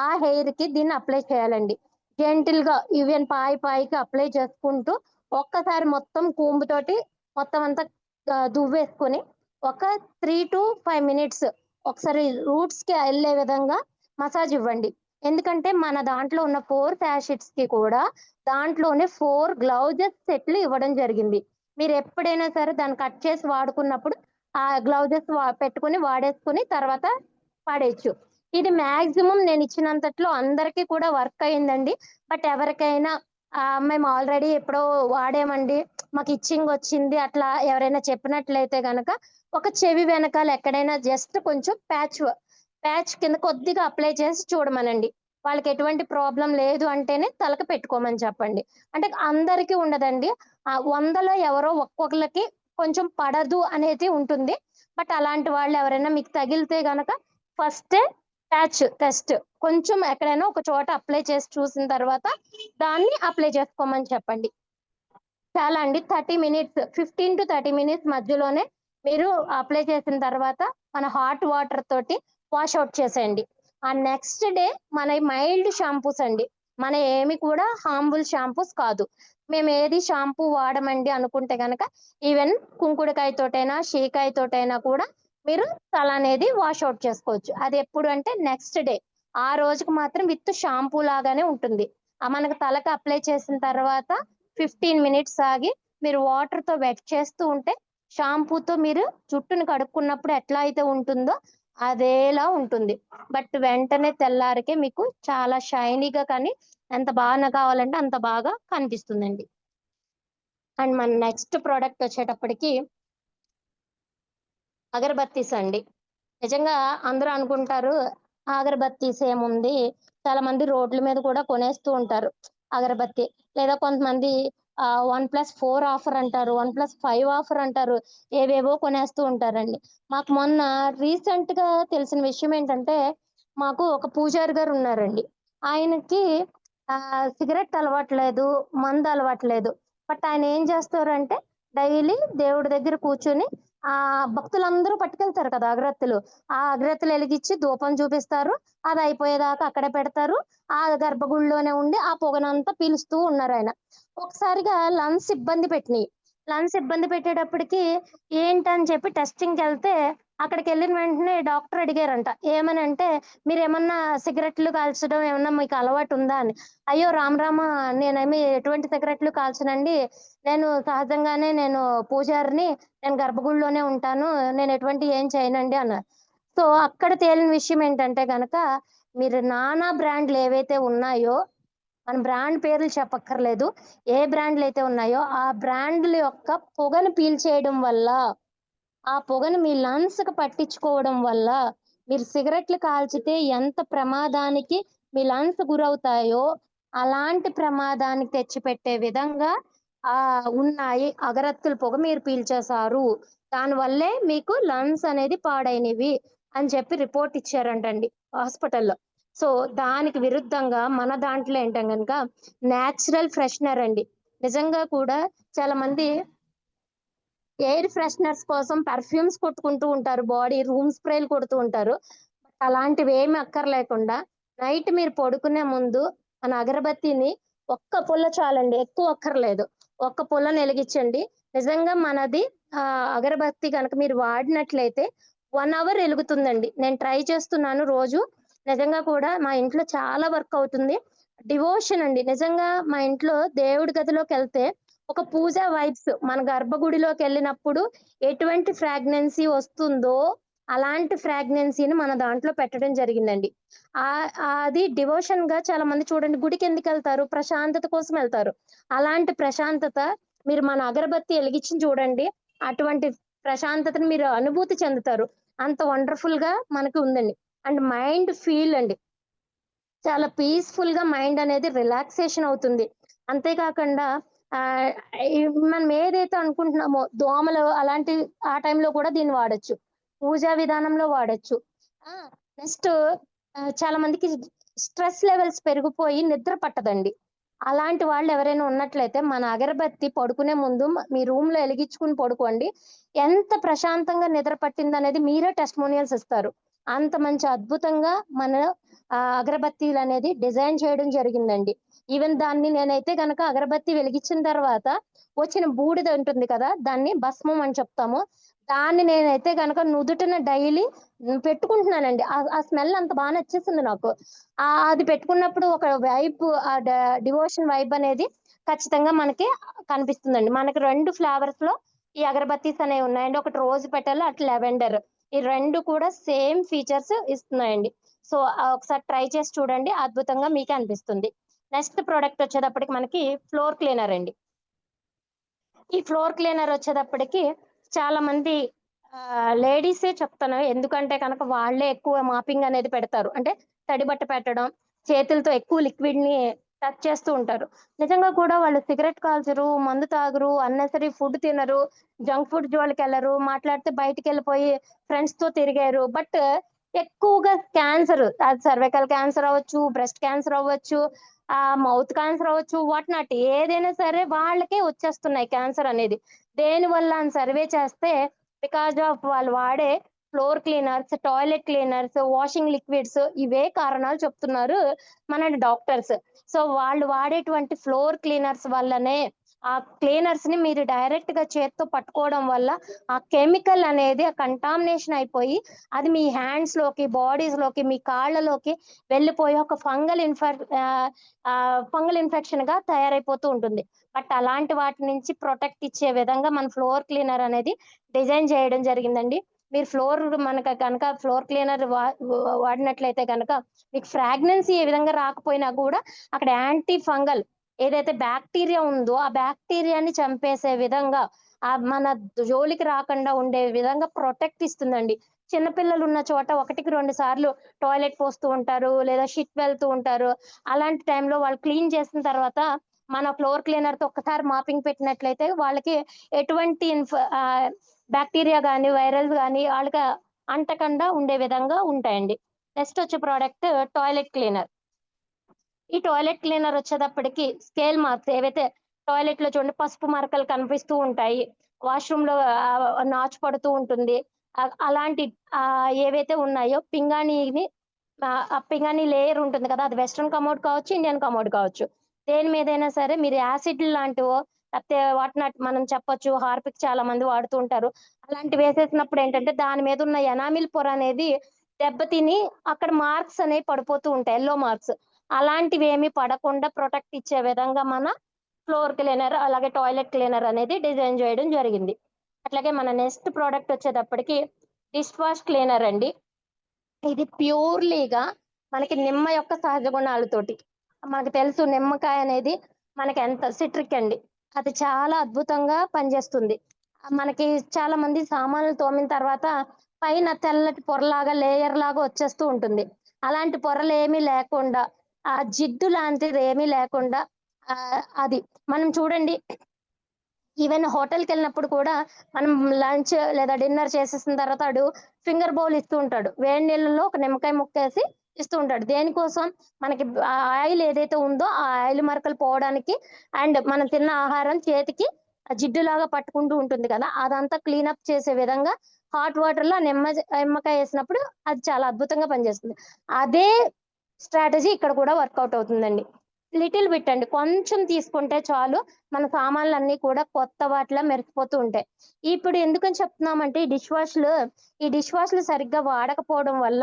ఆ హెయిర్ కి దీన్ని అప్లై చేయాలండి. జెంటిల్ గా ఈవెన్ పాయికి అప్లై చేసుకుంటూ ఒక్కసారి మొత్తం తోటి మొత్తం అంతా దువ్వేసుకొని ఒక 3 to 5 మినిట్స్ ఒకసారి రూట్స్ కి వెళ్ళే విధంగా మసాజ్ ఇవ్వండి. ఎందుకంటే మన దాంట్లో ఉన్న 4 శాషిట్స్ కి కూడా దాంట్లోనే 4 గ్లౌజెస్ సెట్లు ఇవ్వడం జరిగింది. మీరు ఎప్పుడైనా సరే దాన్ని కట్ చేసి వాడుకున్నప్పుడు ఆ గ్లౌజెస్ పెట్టుకుని వాడేసుకుని తర్వాత పడేయచ్చు. ఇది మాక్సిమం నేను ఇచ్చినంతట్లో అందరికీ కూడా వర్క్ అయిందండి. బట్ ఎవరికైనా మేము ఆల్రెడీ ఎప్పుడో వాడామండి, మాకు ఇచ్చింగ్ వచ్చింది అట్లా ఎవరైనా చెప్పినట్లయితే గనక ఒక చెవి వెనకాల ఎక్కడైనా జస్ట్ కొంచెం ప్యాచ్ కింద కొద్దిగా అప్లై చేసి చూడమనండి. వాళ్ళకి ఎటువంటి ప్రాబ్లం లేదు అంటేనే తలకు పెట్టుకోమని చెప్పండి. అంటే అందరికీ ఉండదండి. 100లో ఎవరో ఒక్కొక్కరికి కొంచెం పడదు అనేది ఉంటుంది. బట్ అలాంటి వాళ్ళు ఎవరైనా మీకు తగిలితే గనక ఫస్ట్ ప్యాచ్ టెస్ట్ కొంచెం ఎక్కడైనా ఒక చోట అప్లై చేసి చూసిన తర్వాత దాన్ని అప్లై చేసుకోమని చెప్పండి. చాలా అండి. 30 మినిట్స్ 15 to 30 మినిట్స్ మధ్యలోనే మీరు అప్లై చేసిన తర్వాత మన హాట్ వాటర్ తోటి వాష్ అవుట్ చేసేయండి. ఆ నెక్స్ట్ డే మన మైల్డ్ షాంపూస్ అండి, మన ఏమి కూడా హార్మ్ఫుల్ షాంపూస్ కాదు. మేము ఏది షాంపూ వాడమండి అనుకుంటే గనక ఈవెన్ కుంకుడుకాయతోటైనా షీకాయతోటైనా కూడా మీరు తల అనేది వాష్ అవుట్ చేసుకోవచ్చు. అది ఎప్పుడు అంటే నెక్స్ట్ డే, ఆ రోజుకు మాత్రం విత్ షాంపూ లాగానే ఉంటుంది. మనకు తలకు అప్లై చేసిన తర్వాత 15 మినిట్స్ ఆగి మీరు వాటర్ తో వెట్ చేస్తూ ఉంటే షాంపూతో మీరు జుట్టుని కడుక్కున్నప్పుడు ఎట్లా అయితే ఉంటుందో అదేలా ఉంటుంది. బట్ వెంటనే తెల్లారికే మీకు చాలా షైనీగా కానీ ఎంత బాగా కావాలంటే అంత బాగా కనిపిస్తుందండి. అండ్ మన నెక్స్ట్ ప్రోడక్ట్ వచ్చేటప్పటికి అగరబత్తీస్ అండి. నిజంగా అందరూ అనుకుంటారు అగరబత్తీస్ ఏముంది, చాలా మంది రోడ్ల మీద కూడా కొనేస్తూ ఉంటారు అగరబత్తి. లేదా కొంతమంది 1+4 ఆఫర్ అంటారు, 1+5 ఆఫర్ అంటారు, ఏవేవో కొనేస్తూ ఉంటారండి. మాకు మొన్న రీసెంట్ గా తెలిసిన విషయం ఏంటంటే, మాకు ఒక పూజారి గారు ఉన్నారండి. ఆయనకి సిగరెట్ అలవాట్లేదు, మందు అలవాట్లేదు. బట్ ఆయన ఏం చేస్తారంటే డైలీ దేవుడి దగ్గర కూర్చొని భక్తులందరూ పట్టుకెళ్తారు కదా అగరత్తులు, ఆ అగరత్తులు వెలిగించి ధూపం చూపిస్తారు. అది అయిపోయేదాకా అక్కడే పెడతారు. ఆ గర్భగుడిలోనే ఉండి ఆ పొగనంతా పీలుస్తూ ఉన్నారు ఆయన. ఒకసారిగా లంగ్స్ ఇబ్బంది పెట్టేటప్పటికి ఏంటని చెప్పి టెస్టింగ్ వెళ్తే అక్కడికి వెళ్ళిన వెంటనే డాక్టర్ అడిగారంట, ఏమనంటే మీరేమన్నా సిగరెట్లు కాల్చడం ఏమన్నా మీకు అలవాటు ఉందా అని. అయ్యో రామ నేనేమి ఎటువంటి సిగరెట్లు కాల్చనండి, నేను సహజంగానే నేను పూజారిని, నేను గర్భగుడిలోనే ఉంటాను, నేను ఎటువంటి ఏం చేయనండి అన్నారు. సో అక్కడ తేలిన విషయం ఏంటంటే గనక మీరు నానా బ్రాండ్లు ఏవైతే ఉన్నాయో, మన బ్రాండ్ పేర్లు చెప్పక్కర్లేదు, ఏ బ్రాండ్లు అయితే ఉన్నాయో ఆ బ్రాండ్ల యొక్క పొగను పీల్చేయడం వల్ల, ఆ పొగను మీ లంగ్స్ కి పట్టించుకోవడం వల్ల మీరు సిగరెట్లు కాల్చితే ఎంత ప్రమాదానికి మీ లంగ్స్ గురవుతాయో అలాంటి ప్రమాదానికి తెచ్చిపెట్టే విధంగా ఉన్నాయి అగరత్తుల పొగ మీరు పీల్చేశారు, దానివల్లే మీకు లంగ్స్ అనేది పాడైనవి అని చెప్పి రిపోర్ట్ ఇచ్చారంటండి హాస్పిటల్లో. సో దానికి విరుద్ధంగా మన దాంట్లో ఏంటంటే కనుక న్యాచురల్ ఫ్రెషనర్ అండి. నిజంగా కూడా చాలా మంది ఎయిర్ ఫ్రెషనర్స్ కోసం పర్ఫ్యూమ్స్ కొట్టుకుంటూ ఉంటారు, బాడీ రూమ్ స్ప్రేలు కొడుతూ ఉంటారు. అలాంటివి ఏమి అక్కర్లేకుండా నైట్ మీరు పడుకునే ముందు మన అగరబత్తిని ఒక్క పుల్ల చాలండి, ఎక్కువ అక్కర్లేదు, ఒక్క పుల్లని వెలిగించండి. నిజంగా మనది అగరబత్తి కనుక మీరు వాడినట్లయితే 1 అవర్ వెలుగుతుందండి. నేను ట్రై చేస్తున్నాను రోజు, నిజంగా కూడా మా ఇంట్లో చాలా వర్క్ అవుతుంది. డివోషన్ అండి. నిజంగా మా ఇంట్లో దేవుడి గదిలోకి వెళ్తే ఒక పూజ వైబ్స్, మన గర్భగుడిలోకి వెళ్ళినప్పుడు ఎటువంటి ఫ్రాగ్నెన్సీ వస్తుందో అలాంటి ఫ్రాగ్నెన్సీని మన దాంట్లో పెట్టడం జరిగిందండి. అది డివోషన్ గా చాలా మంది చూడండి గుడికి ఎందుకు వెళ్తారు? ప్రశాంతత కోసం వెళ్తారు. అలాంటి ప్రశాంతత మీరు మన అగరబత్తి వెలిగించి చూడండి. అటువంటి ప్రశాంతతను మీరు అనుభూతి చెందుతారు. అంత వండర్ఫుల్ గా మనకు ఉందండి. అండ్ మైండ్ ఫీల్ అండి. చాలా పీస్ఫుల్ గా మైండ్ అనేది రిలాక్సేషన్ అవుతుంది. అంతేకాకుండా ఆహ్, మనం ఏదైతే అనుకుంటున్నామో దోమలు అలాంటి ఆ టైంలో కూడా దీన్ని వాడొచ్చు. పూజా విధానంలో వాడొచ్చు. ఆ! నెక్స్ట్ చాలా మందికి స్ట్రెస్ లెవెల్స్ పెరిగిపోయి నిద్ర పట్టదండి. అలాంటి వాళ్ళు ఎవరైనా ఉన్నట్లయితే మన అగరబత్తి పడుకునే ముందు మీ రూమ్‌లో ఎలిగించుకొని పడుకోండి. ఎంత ప్రశాంతంగా నిద్ర పట్టిందనేది మీరే టెస్టిమోనియల్స్ ఇస్తారు. అంత మంచి అద్భుతంగా మన అగరబత్తీలనేది డిజైన్ చేయడం జరిగిందండి. ఈవెన్ దాన్ని నేనైతే గనక అగరబత్తి వెలిగించిన తర్వాత వచ్చిన బూడిద ఉంటుంది కదా! దాన్ని భస్మం అని చెప్తాము. దాన్ని నేనైతే గనక నుదుటిన డైలీ పెట్టుకుంటున్నానండి. ఆ స్మెల్ అంత బా నచ్చేసింది నాకు. అది పెట్టుకున్నప్పుడు ఒక వైబ్ ఆహ్, డ డివోషన్ వైబ్ అనేది ఖచ్చితంగా మనకి కనిపిస్తుందండి. మనకి 2 ఫ్లేవర్స్‌లో ఈ అగరబత్తీస్ అనేవి ఉన్నాయండి. ఒకటి రోజ్ పెటల్, అటు లెవెండర్. ఈ 2 కూడా సేమ్ ఫీచర్స్ ఇస్తున్నాయండి. సో, ఒకసారి ట్రై చేసి చూడండి. అద్భుతంగా మీకే అనిపిస్తుంది. నెక్స్ట్ ప్రొడక్ట్ వచ్చేటప్పటికి మనకి ఫ్లోర్ క్లీనర్ అండి. ఈ ఫ్లోర్ క్లీనర్ వచ్చేటప్పటికి చాలా మంది లేడీసే చెప్తాను. ఎందుకంటే కనుక వాళ్ళే ఎక్కువ మాపింగ్ అనేది పెడతారు. అంటే తడి బట్ట పెట్టడం, చేతులతో ఎక్కువ లిక్విడ్‌ని టచ్ చేస్తూ ఉంటారు. నిజంగా కూడా వాళ్ళు సిగరెట్ కాల్చరు, మందు తాగరు, అన్నెసరీ ఫుడ్ తినరు, జంక్ ఫుడ్ జోలికెళ్లరు, మాట్లాడితే బయటికెళ్ళిపోయి ఫ్రెండ్స్‌తో తిరిగారు. బట్ ఎక్కువగా క్యాన్సర్ అది సర్వైకల్ క్యాన్సర్ అవ్వచ్చు, బ్రెస్ట్ క్యాన్సర్ అవ్వచ్చు, మౌత్ క్యాన్సర్ అవ్వచ్చు, వాట్ నాట్ ఏదైనా సరే వాళ్ళకే వచ్చేస్తున్నాయి క్యాన్సర్ అనేది. దేనివల్ల అని సర్వే చేస్తే బికాజ్ ఆఫ్ వాళ్ళు వాడే floor cleaners, toilet cleaners, washing liquids ఇవే కారణాలు చెప్తున్నారు మన డాక్టర్స్. సో, వాళ్ళు వాడేటువంటి ఫ్లోర్ క్లీనర్స్ వల్లనే ఆ క్లీనర్స్‌ని మీరు డైరెక్ట్‌గా చేత్తో పట్టుకోవడం వల్ల ఆ కెమికల్ అనేది కంటామినేషన్ అయిపోయి అది మీ హ్యాండ్స్‌లోకి, బాడీస్‌లోకి, మీ కాళ్ళలోకి వెళ్ళిపోయి ఒక ఫంగల్ ఇన్ఫెక్షన్‌గా తయారైపోతూ ఉంటుంది. బట్ అలాంటి వాటి నుంచి ప్రొటెక్ట్ ఇచ్చే విధంగా మన ఫ్లోర్ క్లీనర్ అనేది డిజైన్ చేయడం జరిగిందండి. మీరు మనకు గనక ఫ్లోర్ క్లీనర్ వాడినట్లయితే గనక మీకు ఫ్రాగ్నెన్సీ ఏ విధంగా రాకపోయినా కూడా అక్కడ యాంటీ ఫంగల్ ఏదైతే బాక్టీరియా ఉందో, ఆ బాక్టీరియాని చంపేసే విధంగా మన జోలికి రాకుండా ఉండే విధంగా ప్రొటెక్ట్ ఇస్తుందండి. చిన్న పిల్లలు ఉన్న చోట 1కి 2 సార్లు టాయిలెట్ పోస్తూ ఉంటారు. లేదా షిట్ వెళ్తూ ఉంటారు. అలాంటి టైంలో వాళ్ళు క్లీన్ చేసిన తర్వాత మన ఫ్లోర్ క్లీనర్‌తో ఒక్కసారి మాపింగ్ పెట్టినట్లయితే వాళ్ళకి ఎటువంటి బాక్టీరియా గాని, వైరల్స్ గాని ఆళ్ళకి అంటకుండా ఉండే విధంగా ఉంటాయండి. నెక్స్ట్ వచ్చే ప్రొడక్ట్ టాయిలెట్ క్లీనర్. ఈ టాయిలెట్ క్లీనర్ వచ్చేటప్పటికి స్కేల్ మార్క్స్ ఏవైతే టాయిలెట్‌లో చూడండి పసుపు మరకలు కనిపిస్తూ ఉంటాయి. వాష్‌రూమ్‌లో నాచు పడుతూ ఉంటుంది. అలాంటి ఏవైతే ఉన్నాయో పింగాణిని ఆ పింగాణి లేయర్ ఉంటుంది కదా! అది వెస్టర్న్ కమోడ్ కావచ్చు, ఇండియన్ కమోడ్ కావచ్చు. దేని మీదైనా సరే మీరు యాసిడ్‌లు లాంటివో లేకపోతే వాట్ నాట్ మనం చెప్పొచ్చు. హార్పిక్ చాలా మంది వాడుతూ ఉంటారు. అలాంటివి వేసేసినప్పుడు ఏంటంటే దాని మీద ఉన్న ఎనామిల్ పొర అనేది దెబ్బతిని అక్కడ మార్క్స్ అనేవి పడిపోతూ ఉంటాయి. Yellow marks. అలాంటివేమీ పడకుండా ప్రొటెక్ట్ ఇచ్చే విధంగా మన ఫ్లోర్ క్లీనర్, అలాగే టాయిలెట్ క్లీనర్ అనేది డిజైన్ జేయడం జరిగింది. అట్లాగే మన నెక్స్ట్ ప్రొడక్ట్ వచ్చేటప్పటికి డిష్ వాష్ క్లీనర్ అండి. ఇది ప్యూర్‌లీగా మనకి నిమ్మ యొక్క సహజ గుణాలతోటి. మనకు తెలుసు నిమ్మకాయ అనేది మనకెంత సిట్రిక్ అండి. అది చాలా అద్భుతంగా పనిచేస్తుంది. మనకి చాలా మంది సామాన్లు తోమిన తర్వాత పైన తెల్లటి పొరలాగా, లేయర్‌లాగా వచ్చేస్తూ ఉంటుంది. అలాంటి పొరలేమీ లేకుండా, ఆ జిడ్డు లాంటిదేమీ లేకుండా అది మనం చూడండి ఈవెన్ హోటల్‌కెళ్ళినప్పుడు కూడా మనం లంచ్ లేదా డిన్నర్ చేసేసిన తర్వాత ఫింగర్ బౌల్ ఇస్తూ ఉంటాడు. వేడి నీళ్ళలో ఒక నిమ్మకాయ ముక్కేసి ఇస్తూ ఉంటాడు. దేనికోసం? మనకి ఆయిల్ ఏదైతే ఉందో ఆ ఆయిల్ మరకలు పోవడానికి అండ్ మనం తిన్న ఆహారం చేతికి జిడ్డులాగా పట్టుకుంటూ ఉంటుంది కదా! అదంతా క్లీనప్ చేసే విధంగా హాట్ వాటర్‌లో నిమ్మకాయ ఏసినప్పుడు అది చాలా అద్భుతంగా పనిచేస్తుంది. అదే స్ట్రాటజీ ఇక్కడ కూడా వర్కౌట్ అవుతుందండి. లిటిల్ బిట్ అండి. కొంచెం తీసుకుంటే చాలు. మన సామాన్లన్నీ కూడా కొత్త వాటిలా మెరిసిపోతూ ఉంటాయి. ఇప్పుడు ఎందుకని చెప్తున్నామంటే ఈ డిష్ వాష్‌లు సరిగ్గా వాడకపోవడం వల్ల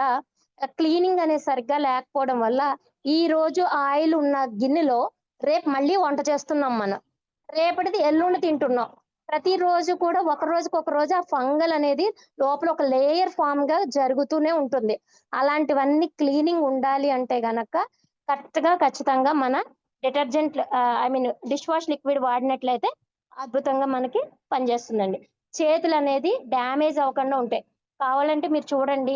క్లీనింగ్ అనేది సరిగ్గా లేకపోవడం వల్ల ఈరోజు ఆయిల్ ఉన్న గిన్నెలో రేపు మళ్ళీ వంట చేస్తున్నాం మనం. రేపటిది ఎల్లుండి తింటున్నాం. ప్రతిరోజు కూడా ఒక రోజుకి ఒక రోజు ఆ ఫంగల్ అనేది లోపల ఒక లేయర్ ఫామ్ గా జరుగుతూనే ఉంటుంది. అలాంటివన్నీ క్లీనింగ్ ఉండాలి అంటే గనక ఖచ్చితంగా మన detergent I mean dish wash liquid వాడినట్లయితే అద్భుతంగా మనకి పనిచేస్తుందండి. చేతులు అనేది డ్యామేజ్ అవ్వకుండా ఉంటాయి. కావాలంటే మీరు చూడండి,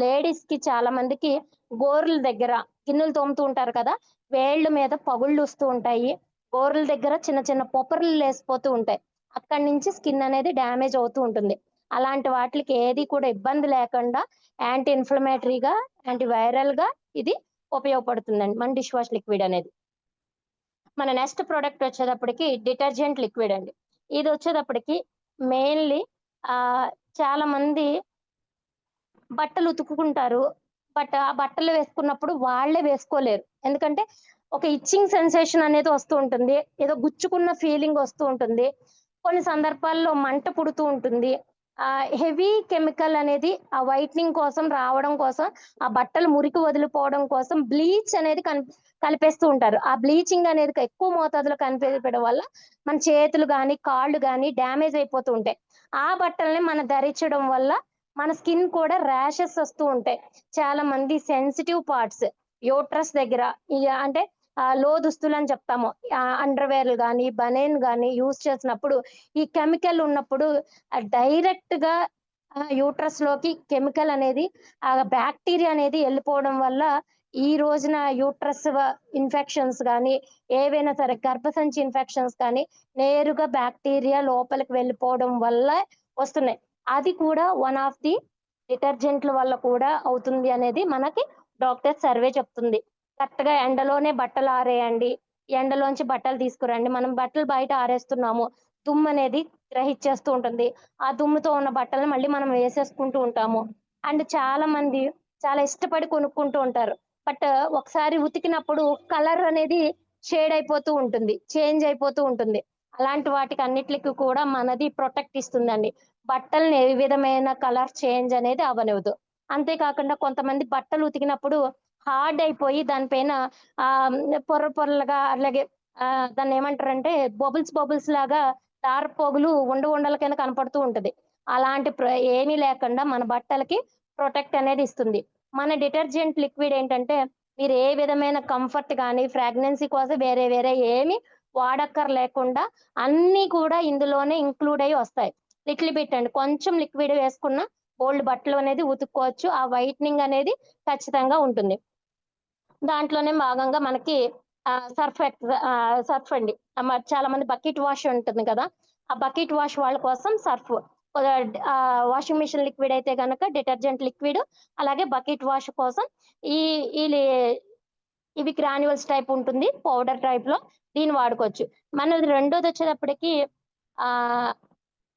లేడీస్ కి చాలా మందికి గోర్ల దగ్గర గిన్నెలు తోముతూ ఉంటారు కదా, వేళ్ళ మీద పగుళ్ళు వస్తూ ఉంటాయి. గోర్ల దగ్గర చిన్న చిన్న పొపర్లు లేసిపోతూ ఉంటాయి. అక్కడి నుంచి స్కిన్ అనేది డ్యామేజ్ అవుతూ ఉంటుంది. అలాంటి వాటికి ఏది కూడా ఇబ్బంది లేకుండా యాంటీ ఇన్‌ఫ్లమేటరీగా, యాంటీ వైరల్‌గా ఇది ఉపయోగపడుతుందండి మన డిష్ వాష్ లిక్విడ్ అనేది. మన నెక్స్ట్ ప్రొడక్ట్ వచ్చేటప్పటికి డిటర్జెంట్ లిక్విడ్ అండి. ఇది వచ్చేటప్పటికి మెయిన్‌లీ చాలా మంది బట్టలు ఉతుకుకుంటారు. బట్ ఆ బట్టలు వేసుకున్నప్పుడు వాళ్ళే వేసుకోలేరు. ఎందుకంటే ఒక ఇచ్చింగ్ సెన్సేషన్ అనేది వస్తూ ఉంటుంది. ఏదో గుచ్చుకున్న ఫీలింగ్ వస్తూ ఉంటుంది. కొన్ని సందర్భాల్లో మంట పుడుతూ ఉంటుంది. హెవీ కెమికల్ అనేది ఆ వైట్నింగ్ కోసం రావడం కోసం, ఆ బట్టలు మురికి వదిలిపోవడం కోసం బ్లీచ్ అనేది కలిపేస్తూ ఉంటారు. ఆ బ్లీచింగ్ అనేది ఎక్కువ మోతాదులో కనిపించడం వల్ల మన చేతులు గానీ, కాళ్ళు గానీ డ్యామేజ్ అయిపోతూ ఉంటాయి. ఆ బట్టల్ని మనం ధరించడం వల్ల మన స్కిన్ కూడా ర్యాషెస్ వస్తూ ఉంటాయి. చాలా మంది సెన్సిటివ్ పార్ట్స్ యూట్రస్ దగ్గర అంటే లో దుస్తులని చెప్తాము. అండర్‌వేర్‌లు గానీ, బనీన్ గానీ యూజ్ చేసినప్పుడు ఈ కెమికల్ ఉన్నప్పుడు డైరెక్ట్‌గా యూట్రస్‌లోకి కెమికల్ అనేది బాక్టీరియా అనేది ఎళ్ళిపోవడం వల్ల ఈ రోజున యూట్రస్ ఇన్ఫెక్షన్స్ గానీ, ఏవైనా సరే గర్భసంచి ఇన్ఫెక్షన్స్ కానీ నేరుగా బాక్టీరియా లోపలికి వెళ్ళిపోవడం వల్ల వస్తున్నాయి. అది కూడా వన్ ఆఫ్ ది డిటర్జెంట్‌ల వల్ల కూడా అవుతుంది అనేది మనకి డాక్టర్ సర్వే చెప్తుంది. కరెక్ట్‌గా ఎండలోనే బట్టలు ఆరేయండి. ఎండలోంచి బట్టలు తీసుకురండి. మనం బట్టలు బయట ఆరేస్తున్నాము. దుమ్మనేది గ్రహిచ్చేస్తూ ఉంటుంది. ఆ దుమ్ముతో ఉన్న బట్టలను మళ్ళీ మనం వేసేసుకుంటూ ఉంటాము. అండ్ చాలా మంది చాలా ఇష్టపడి కొనుక్కుంటూ ఉంటారు. బట్ ఒకసారి ఉతికినప్పుడు కలర్ అనేది షేడ్ అయిపోతూ ఉంటుంది. చేంజ్ అయిపోతూ ఉంటుంది. అలాంటి వాటికి అన్నిట్లికి కూడా మనది ప్రొటెక్ట్ ఇస్తుందండి. బట్టల్ని ఏ విధమైన కలర్ చేంజ్ అనేది అవ్వనివ్వదు. అంతే కాకుండా కొంతమంది బట్టలు ఉతికినప్పుడు హార్డ్ అయిపోయి దాని పైన పొర పొరలుగా అలాగే దాన్నేమంటారంటే బబుల్స్ లాగా దారపోగులు ఉండల కింద కనపడుతూ ఉంటది. అలాంటి ఏమీ లేకుండా మన బట్టలకి ప్రొటెక్ట్ అనేది ఇస్తుంది. మన డిటర్జెంట్ లిక్విడ్ ఏంటంటే మీరు ఏ విధమైన కంఫర్ట్ గానీ, ఫ్రాగ్నెన్సీ కోసం వేరే వేరే ఏమి వాడక్కర్లేకుండా అన్నీ కూడా ఇందులోనే ఇంక్లూడ్ అయ్యి వస్తాయి. లిటిల్ బిట్ అండి. కొంచెం లిక్విడ్ వేసుకున్న బోలెడు బట్టలు అనేది ఉతుక్కోవచ్చు. ఆ వైట్నింగ్ అనేది ఖచ్చితంగా ఉంటుంది. దాంట్లోనే భాగంగా మనకి సర్ఫ్ అండి. చాలా మంది బకెట్ వాష్ ఉంటుంది కదా, ఆ బకెట్ వాష్ వాళ్ళ కోసం సర్ఫ్. వాషింగ్ మిషన్ లిక్విడ్ అయితే గనక డిటర్జెంట్ లిక్విడ్, అలాగే బకెట్ వాష్ కోసం ఈ ఈ లే ఇవి గ్రాన్యూల్స్ టైప్ ఉంటుంది. పౌడర్ టైప్‌లో దీన్ని వాడుకోవచ్చు. మనది రెండోదొచ్చేటప్పటికి ఆహ్,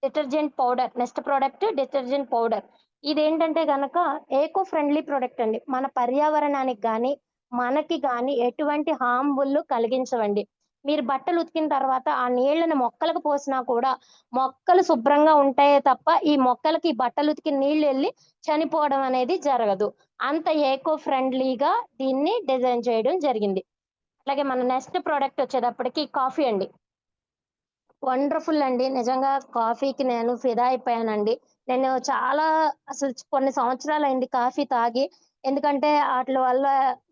detergent powder. Next product detergent powder. ఇదేంటంటే గనక ఏకో ఫ్రెండ్లీ ప్రొడక్ట్ అండి. మన పర్యావరణానికి గాని, మనకి గాని ఎటువంటి హార్మ్‌ఫుల్ కలిగించవండి. మీరు బట్టలు ఉతికిన తర్వాత ఆ నీళ్ళని మొక్కలకు పోసినా కూడా మొక్కలు శుభ్రంగా ఉంటాయే తప్ప, ఈ మొక్కలకి ఈ బట్టలు ఉతికిన నీళ్ళెళ్లి చనిపోవడం అనేది జరగదు. అంత ఏకో ఫ్రెండ్లీగా దీన్ని డిజైన్ చేయడం జరిగింది. అలాగే మన నెక్స్ట్ ప్రొడక్ట్ వచ్చేటప్పటికి కాఫీ అండి. వండర్‌ఫుల్ అండి. నిజంగా కాఫీకి నేను ఫిదా అయిపోయానండి. నేను చాలా అసలు కొన్ని సంవత్సరాలయింది కాఫీ తాగి. ఎందుకంటే ఆటిల వల్ల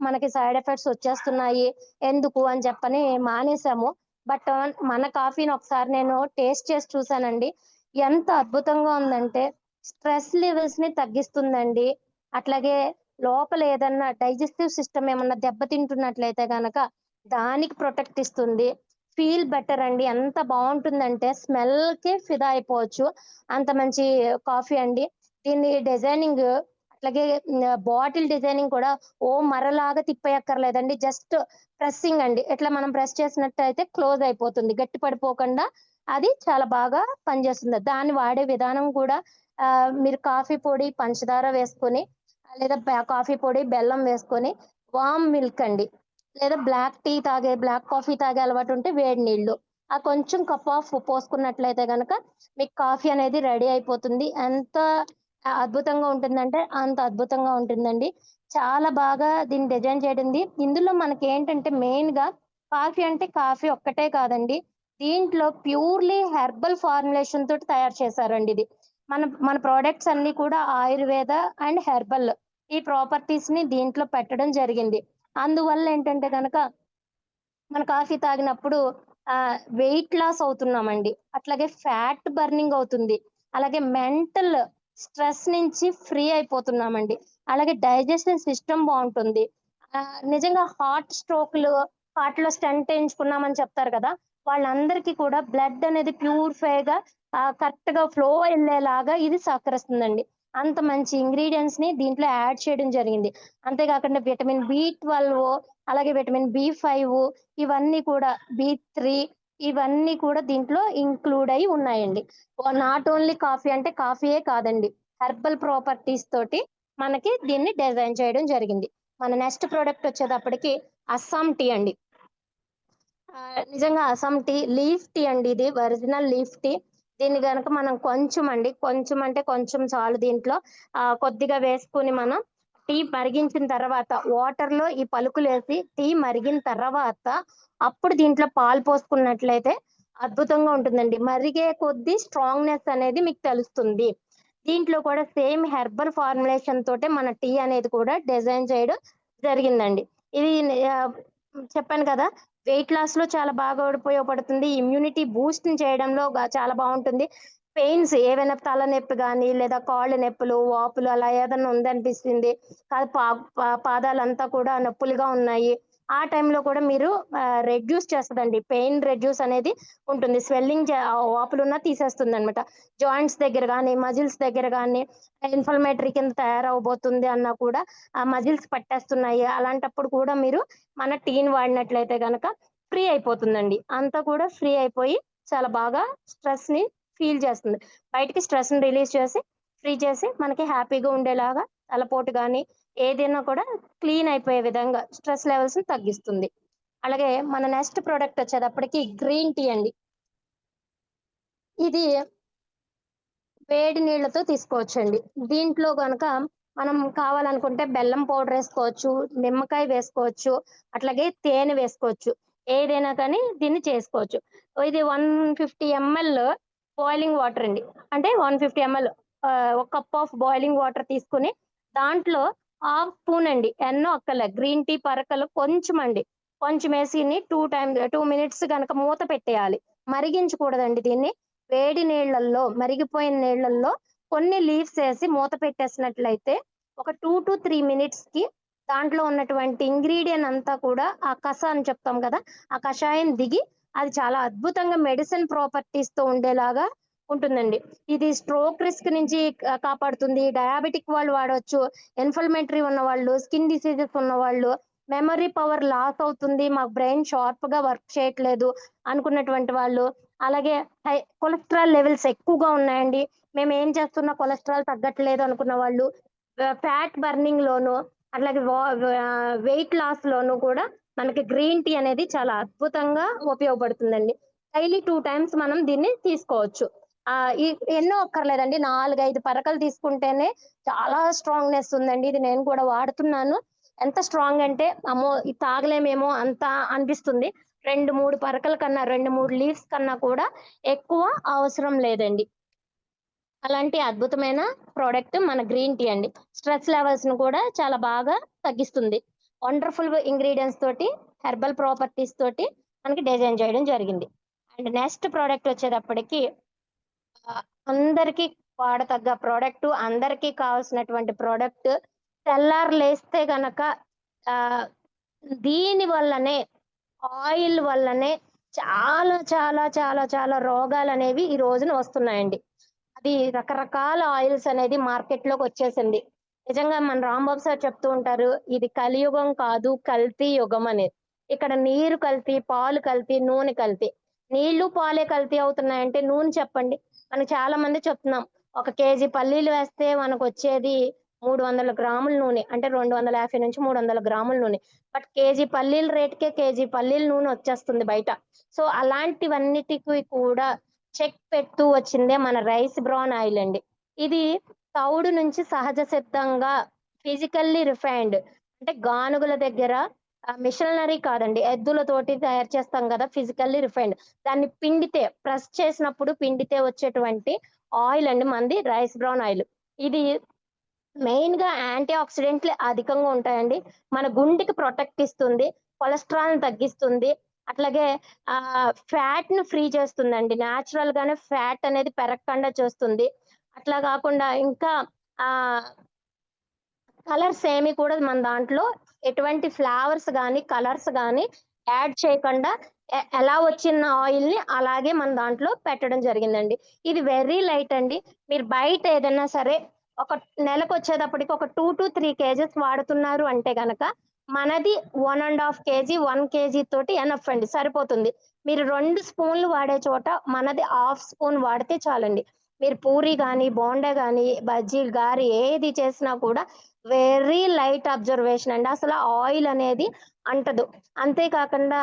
మనకి సైడ్ ఎఫెక్ట్స్ వచ్చేస్తున్నాయి. ఎందుకు అని చెప్పని మానేసాము. బట్ మన కాఫీని ఒకసారి నేను టేస్ట్ చేసి చూసానండి. ఎంత అద్భుతంగా ఉందంటే స్ట్రెస్ లెవెల్స్‌ని తగ్గిస్తుందండి. అట్లాగే లోపల ఏదన్నా డైజెస్టివ్ సిస్టమ్ ఏమన్నా దెబ్బతింటున్నట్లయితే గనక దానికి ప్రొటెక్ట్ ఇస్తుంది. ఫీల్ బెటర్ అండి. ఎంత బావుంటుందంటే స్మెల్‌కే ఫిదా అయిపోవచ్చు. అంత మంచి కాఫీ అండి. దీన్ని డిజైనింగ్ అట్లాగే బాటిల్ డిజైనింగ్ కూడా మరలాగా తిప్పేయక్కర్లేదండి. జస్ట్ ప్రెస్సింగ్ అండి. ఇట్లా మనం ప్రెస్ చేసినట్టయితే క్లోజ్ అయిపోతుంది. గట్టి పడిపోకుండా అది చాలా బాగా పనిచేస్తుంది. దాన్ని వాడే విధానం కూడా మీరు కాఫీ పొడి, పంచదార వేసుకొని లేదా కాఫీ పొడి, బెల్లం వేసుకొని వార్మ్ మిల్క్ అండి. లేదా బ్లాక్ కాఫీ తాగే అలవాటుంటే వేడి నీళ్ళు. కొంచెం కప్ ఆఫ్ పోసుకున్నట్లయితే గనక మీకు కాఫీ అనేది రెడీ అయిపోతుంది. ఎంత అద్భుతంగా ఉంటుందంటే అంత అద్భుతంగా ఉంటుందండి. చాలా బాగా దీన్ని డిజైన్ చేయడింది. ఇందులో మనకేంటంటే మెయిన్‌గా కాఫీ అంటే కాఫీ ఒక్కటే కాదండి. దీంట్లో ప్యూర్లీ హెర్బల్ ఫార్ములేషన్ తోటి తయారు చేశారండి ఇది. మన ప్రోడక్ట్స్ అన్ని కూడా ఆయుర్వేద అండ్ హెర్బల్ ఈ ప్రాపర్టీస్ ని దీంట్లో పెట్టడం జరిగింది. అందువల్ల ఏంటంటే కనుక మన కాఫీ తాగినప్పుడు వెయిట్ లాస్ అవుతున్నామండి, అట్లాగే ఫ్యాట్ బర్నింగ్ అవుతుంది, అలాగే మెంటల్ స్ట్రెస్ నుంచి ఫ్రీ అయిపోతున్నామండి, అలాగే డైజెషన్ సిస్టమ్ బాగుంటుంది. నిజంగా హార్ట్ లో స్టెంట్ వేయించుకున్నామని చెప్తారు కదా, వాళ్ళందరికీ కూడా బ్లడ్ అనేది ప్యూరిఫై గా కరెక్ట్ గా ఫ్లో వెళ్ళేలాగా ఇది సహకరిస్తుందండి. అంత మంచి ఇంగ్రీడియంట్స్ ని దీంట్లో యాడ్ చేయడం జరిగింది. అంతేకాకుండా విటమిన్ B12, అలాగే విటమిన్ B5, ఇవన్నీ కూడా B3, ఇవన్నీ కూడా దీంట్లో ఇంక్లూడ్ అయి ఉన్నాయండి. నాట్ ఓన్లీ కాఫీ అంటే కాఫీయే కాదండి, హెర్బల్ ప్రాపర్టీస్ తోటి మనకి దీన్ని డిజైన్ చేయడం జరిగింది. మన నెక్స్ట్ ప్రోడక్ట్ వచ్చేటప్పటికి అస్సాం టీ అండి. నిజంగా అస్సాం టీ లీఫ్ టీ అండి, ఇది ఒరిజినల్ లీఫ్ టీ. దీన్ని గనక మనం కొంచెం అంటే కొంచెం చాలు, దీంట్లో కొద్దిగా వేసుకుని మనం టీ మరిగించిన తర్వాత వాటర్ లో ఈ పలుకులు వేసి టీ మరిగిన తర్వాత అప్పుడు దీంట్లో పాలు పోసుకున్నట్లయితే అద్భుతంగా ఉంటుందండి. మరిగే కొద్దీ స్ట్రాంగ్నెస్ అనేది మీకు తెలుస్తుంది. దీంట్లో కూడా సేమ్ హెర్బల్ ఫార్ములేషన్ తోటే మన టీ అనేది కూడా డిజైన్ చేయడం జరిగిందండి. ఇది చెప్పాను కదా, వెయిట్ లాస్ లో చాలా బాగా ఉపయోగపడుతుంది, ఇమ్యూనిటీ బూస్ట్ చేయడంలో చాలా బాగుంటుంది. పెయిన్స్ ఏవైనా తలనొప్పి కానీ లేదా కాళ్ళు నొప్పులు, వాపులు అలా ఏదైనా ఉందనిపిస్తుంది, పాదాలంతా కూడా నొప్పులుగా ఉన్నాయి, ఆ టైంలో కూడా మీరు రెడ్యూస్ చేస్తుందండి. పెయిన్ రెడ్యూస్ అనేది ఉంటుంది, స్వెల్లింగ్ వాపులున్నా తీసేస్తుంది అనమాట. జాయింట్స్ దగ్గర కానీ మజిల్స్ దగ్గర కానీ ఇన్ఫ్లమేటరీ కింద తయారవబోతుంది అన్నా కూడా ఆ మజిల్స్ పట్టేస్తున్నాయి, అలాంటప్పుడు కూడా మీరు మన టీని వాడినట్లయితే కనుక ఫ్రీ అయిపోతుందండి. అంతా కూడా ఫ్రీ అయిపోయి చాలా బాగా స్ట్రెస్ ని ఫీల్ చేస్తుంది, బయటికి స్ట్రెస్ ని రిలీజ్ చేసి ఫ్రీ చేసి మనకి హ్యాపీగా ఉండేలాగా తలపోటు కానీ ఏదైనా కూడా క్లీన్ అయిపోయే విధంగా స్ట్రెస్ లెవెల్స్ ని తగ్గిస్తుంది. అలాగే మన నెక్స్ట్ ప్రోడక్ట్ వచ్చేటప్పటికి గ్రీన్ టీ అండి. ఇది వేడి నీళ్లతో తీసుకోవచ్చండి. దీంట్లో గనక మనం కావాలనుకుంటే బెల్లం పౌడర్ వేసుకోవచ్చు, నిమ్మకాయ వేసుకోవచ్చు, అట్లాగే తేనె వేసుకోవచ్చు, ఏదైనా కానీ దీన్ని చేసుకోవచ్చు. ఇది 150 ml బాయిలింగ్ వాటర్ అండి, అంటే 150 ml ఒక కప్ ఆఫ్ బాయిలింగ్ వాటర్ తీసుకుని దాంట్లో హాఫ్ స్పూన్ అండి, ఎన్నో అక్కర్లే, గ్రీన్ టీ పరకలు కొంచెం అండి, కొంచెం వేసి 2 minutes కనుక మూత పెట్టేయాలి, మరిగించకూడదండి దీన్ని. వేడి నీళ్లలో, మరిగిపోయిన నీళ్లలో కొన్ని లీవ్స్ వేసి మూత పెట్టేసినట్లయితే ఒక 2 to 3 minutes కి దాంట్లో ఉన్నటువంటి ఇంగ్రీడియంట్ అంతా కూడా ఆ కష అని చెప్తాం కదా, ఆ కషాయం దిగి అది చాలా అద్భుతంగా మెడిసిన్ ప్రాపర్టీస్ తో ఉండేలాగా ఉంటుందండి. ఇది స్ట్రోక్ రిస్క్ నుంచి కాపాడుతుంది, డయాబెటిక్ వాళ్ళు వాడవచ్చు, ఇన్ఫ్లమేటరీ ఉన్న వాళ్ళు, స్కిన్ డిసీజెస్ ఉన్న వాళ్ళు, మెమరీ పవర్ లాస్ అవుతుంది, మా బ్రెయిన్ షార్ప్ గా వర్క్ చేయట్లేదు అనుకున్నటువంటి వాళ్ళు, అలాగే కొలెస్ట్రాల్ లెవెల్స్ ఎక్కువగా ఉన్నాయండి, మేము ఏం చేస్తున్నా కొలెస్ట్రాల్ తగ్గట్లేదు అనుకున్న వాళ్ళు, ఫ్యాట్ బర్నింగ్ లోను, అట్లాగే వెయిట్ లాస్ లోను కూడా మనకి గ్రీన్ టీ అనేది చాలా అద్భుతంగా ఉపయోగపడుతుందండి. డైలీ 2 times మనం దీన్ని తీసుకోవచ్చు. ఆ ఎన్నో అక్కర్లేదండి, 4-5 పరకలు తీసుకుంటేనే చాలా స్ట్రాంగ్నెస్ ఉందండి. ఇది నేను కూడా వాడుతున్నాను. ఎంత స్ట్రాంగ్ అంటే అమ్మో ఇది తాగలేమేమో అంత అనిపిస్తుంది. 2-3 పరకల కన్నా, 2-3 లీవ్స్ కన్నా కూడా ఎక్కువ అవసరం లేదండి. అలాంటి అద్భుతమైన ప్రోడక్ట్ మన గ్రీన్ టీ అండి. స్ట్రెస్ లెవెల్స్ ను కూడా చాలా బాగా తగ్గిస్తుంది. వండర్ఫుల్ ఇంగ్రీడియంట్స్ తోటి, హెర్బల్ ప్రాపర్టీస్ తోటి మనకి డిజైన్ చేయడం జరిగింది. అండ్ నెక్స్ట్ ప్రోడక్ట్ వచ్చేటప్పటికి అందరికి వాడతగ్గ ప్రోడక్ట్, అందరికీ కావాల్సినటువంటి ప్రోడక్ట్, తెల్లారు లేస్తే గనక దీని వల్లనే, ఆయిల్ వల్లనే చాలా చాలా చాలా చాలా రోగాలు అనేవి ఈ రోజున వస్తున్నాయండి. అది రకరకాల ఆయిల్స్ అనేది మార్కెట్ లోకి వచ్చేసింది. నిజంగా మన రాంబాబు సార్ చెప్తూ ఉంటారు, ఇది కలియుగం కాదు కల్తీ యుగం అనేది. ఇక్కడ నీరు కల్తీ, పాలు కల్తీ, నూనె కల్తీ. నీళ్లు పాలే కల్తీ అవుతున్నాయంటే నూనె చెప్పండి. మనం చాలా మంది చెప్తున్నాం, 1 kg పల్లీలు వేస్తే మనకు వచ్చేది 300 గ్రాముల నూనె, అంటే 250 నుంచి 300 గ్రాముల నూనె. బట్ కేజీ పల్లీల రేటుకే కేజీ పల్లీల నూనె వచ్చేస్తుంది బయట. సో అలాంటివన్నిటికీ కూడా చెక్ పెడుతూ వచ్చిందే మన రైస్ బ్రాన్ ఆయిల్ అండి. ఇది తౌడు నుంచి సహజ సిద్ధంగా ఫిజికల్లీ రిఫైన్డ్, అంటే గానుగుల దగ్గర మిషనరీ కాదండి. ఎద్దులతోటి తయారు చేస్తాం గదా! Physically refined. దాన్ని పిండితే ప్రెస్ చేసినప్పుడు పిండితే వచ్చేటువంటి ఆయిల్ అండి మనది రైస్ బ్రౌన్ ఆయిల్. ఇది మెయిన్‌గా యాంటీ ఆక్సిడెంట్లు అధికంగా ఉంటాయండి. మన గుండెకి ప్రొటెక్ట్ ఇస్తుంది. కొలెస్ట్రాల్‌ని తగ్గిస్తుంది. అట్లాగే ఫ్యాట్‌ని ఫ్రీ చేస్తుందండి. నేచురల్‌గానే ఫ్యాట్ అనేది పెరగకుండా చేస్తుంది. అట్లా గాకుండా ఇంకా ఆహ్, కలర్స్ ఏమి కూడా మన దాంట్లో ఎటువంటి ఫ్లేవర్స్ గానీ, కలర్స్ గానీ యాడ్ చేయకుండా ఎలా వచ్చిన ఆయిల్‌ని అలాగే మన దాంట్లో పెట్టడం జరిగిందండి. ఇది వెరీ లైట్ అండి. మీరు బయట ఏదన్నా సరే ఒక నెలకొచ్చేటప్పటికి ఒక 2-3 కేజెస్ వాడుతున్నారు అంటే గనక, మనది 1 ½ కేజీ, 1 కేజీ తోటి ఎనఫ్ అండి. సరిపోతుంది. మీరు 2 స్పూన్లు వాడే చోట మనది హాఫ్ స్పూన్ వాడితే చాలండి. మీరు పూరి గాని, బోండా గాని, బజ్జీలు, గారి ఏది చేసినా కూడా వెరీ లైట్ అబ్జర్వేషన్ అండి. అసల ఆయిల్ అనేది అంటదు. అంతే కాకుండా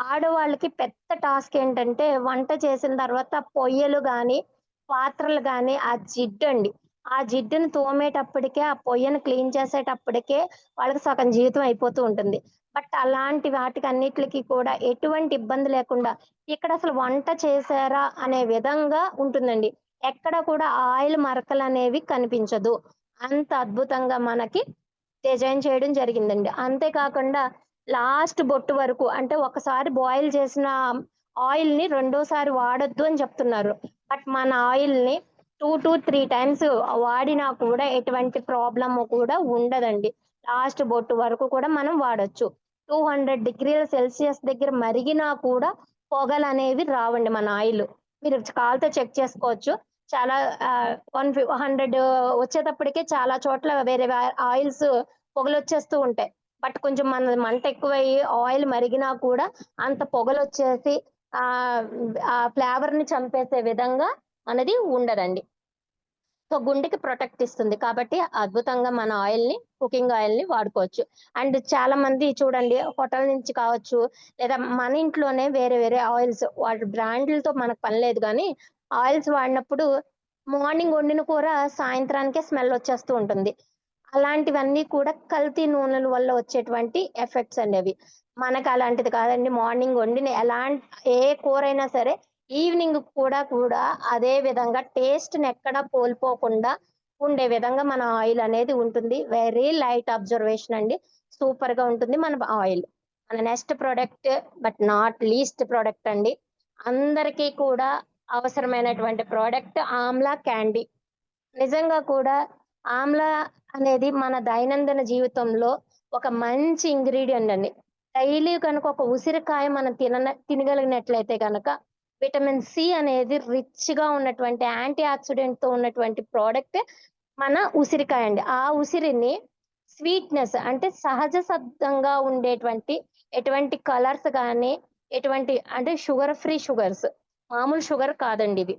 ఆడవాళ్ళకి పెద్ద టాస్క్ ఏంటంటే వంట చేసిన తర్వాత పొయ్యలు గాని, పాత్రలు గాని ఆ జిడ్డండి. ఆ జిడ్డుని తోమేటప్పటికే, ఆ పొయ్యని క్లీన్ చేసేటప్పటికే వాళ్ళకి సగం జీవితం అయిపోతూ ఉంటుంది. బట్ అలాంటి వాటికన్నిట్లికి కూడా ఎటువంటి ఇబ్బంది లేకుండా ఇక్కడసలు వంట చేశారా అనే విధంగా ఉంటుందండి. ఎక్కడ కూడా ఆయిల్ మరకలనేవి కనిపించదు. అంత అద్భుతంగా మనకి డిజైన్ చేయడం జరిగిందండి. అంతే కాకుండా లాస్ట్ బొట్టు వరకు అంటే ఒకసారి బాయిల్ చేసిన ఆయిల్‌ని రెండోసారి వాడొద్దు అని చెప్తున్నారు. బట్ మన ఆయిల్‌ని 2-3 టైమ్స్ వాడినా కూడా ఎటువంటి ప్రాబ్లమ్ కూడా ఉండదండి. లాస్ట్ బొట్టు వరకు కూడా మనం వాడొచ్చు. 200 డిగ్రీల సెల్సియస్ దగ్గర మరిగినా కూడా పొగలనేవి రావండి మన ఆయిల్. మీరు కాలితో చెక్ చేసుకోవచ్చు. చాలా 100 వచ్చేటప్పటికే చాలా చోట్ల వేరే ఆయిల్స్ పొగలొచ్చేస్తూ ఉంటాయి. బట్ కొంచెం మనది మంట ఎక్కువయ్యి ఆయిల్ మరిగినా కూడా అంత పొగలొచ్చేసి ఆ ఫ్లేవర్‌ని చంపేసే విధంగా మనది ఉండదండి. సో, గుండెకి ప్రొటెక్ట్ ఇస్తుంది. కాబట్టి అద్భుతంగా మన ఆయిల్‌ని, కుకింగ్ ఆయిల్‌ని వాడుకోవచ్చు. అండ్ చాలా మంది చూడండి హోటల్ నుంచి కావచ్చు, లేదా మన ఇంట్లోనే వేరే వేరే ఆయిల్స్ వాటి బ్రాండ్‌లతో మనకు పని లేదు గానీ, ఆయిల్స్ వాడినప్పుడు మార్నింగ్ వండిన కూర సాయంత్రానికే స్మెల్ వచ్చేస్తూ ఉంటుంది. అలాంటివన్నీ కూడా కల్తీ నూనెల వల్ల వచ్చేటువంటి ఎఫెక్ట్స్ అండి అవి. మనకు అలాంటిది కాదండి. మార్నింగ్ వండిన ఏ కూరైనా సరే ఈవినింగ్ కూడా అదే విధంగా టేస్ట్‌నెక్కడా కోల్పోకుండా ఉండే విధంగా మన ఆయిల్ అనేది ఉంటుంది. వెరీ లైట్ అబ్జర్వేషన్ అండి. సూపర్‌గా ఉంటుంది మన ఆయిల్. మన next product but not least product అండి. అందరికీ కూడా అవసరమైనటువంటి ప్రొడక్ట్ ఆమ్లా క్యాండీ. నిజంగా కూడా ఆమ్లా అనేది మన దైనందిన జీవితంలో ఒక మంచి ఇంగ్రీడియెంట్ అండి. డైలీ కనుక ఒక ఉసిరికాయ మనం తినగలిగినట్లయితే గనక విటమిన్ సి అనేది రిచ్‌గా ఉన్నటువంటి యాంటీ ఆక్సిడెంట్‌తో ఉన్నటువంటి ప్రొడక్ట్ మన ఉసిరికాయ అండి. ఆ ఉసిరిని స్వీట్‌నెస్ అంటే సహజ సిద్ధంగా ఉండేటువంటి ఎటువంటి కలర్స్ గాని, ఎటువంటి అంటే షుగర్ ఫ్రీ షుగర్స్. మామూలు షుగర్ కాదండి ఇవి.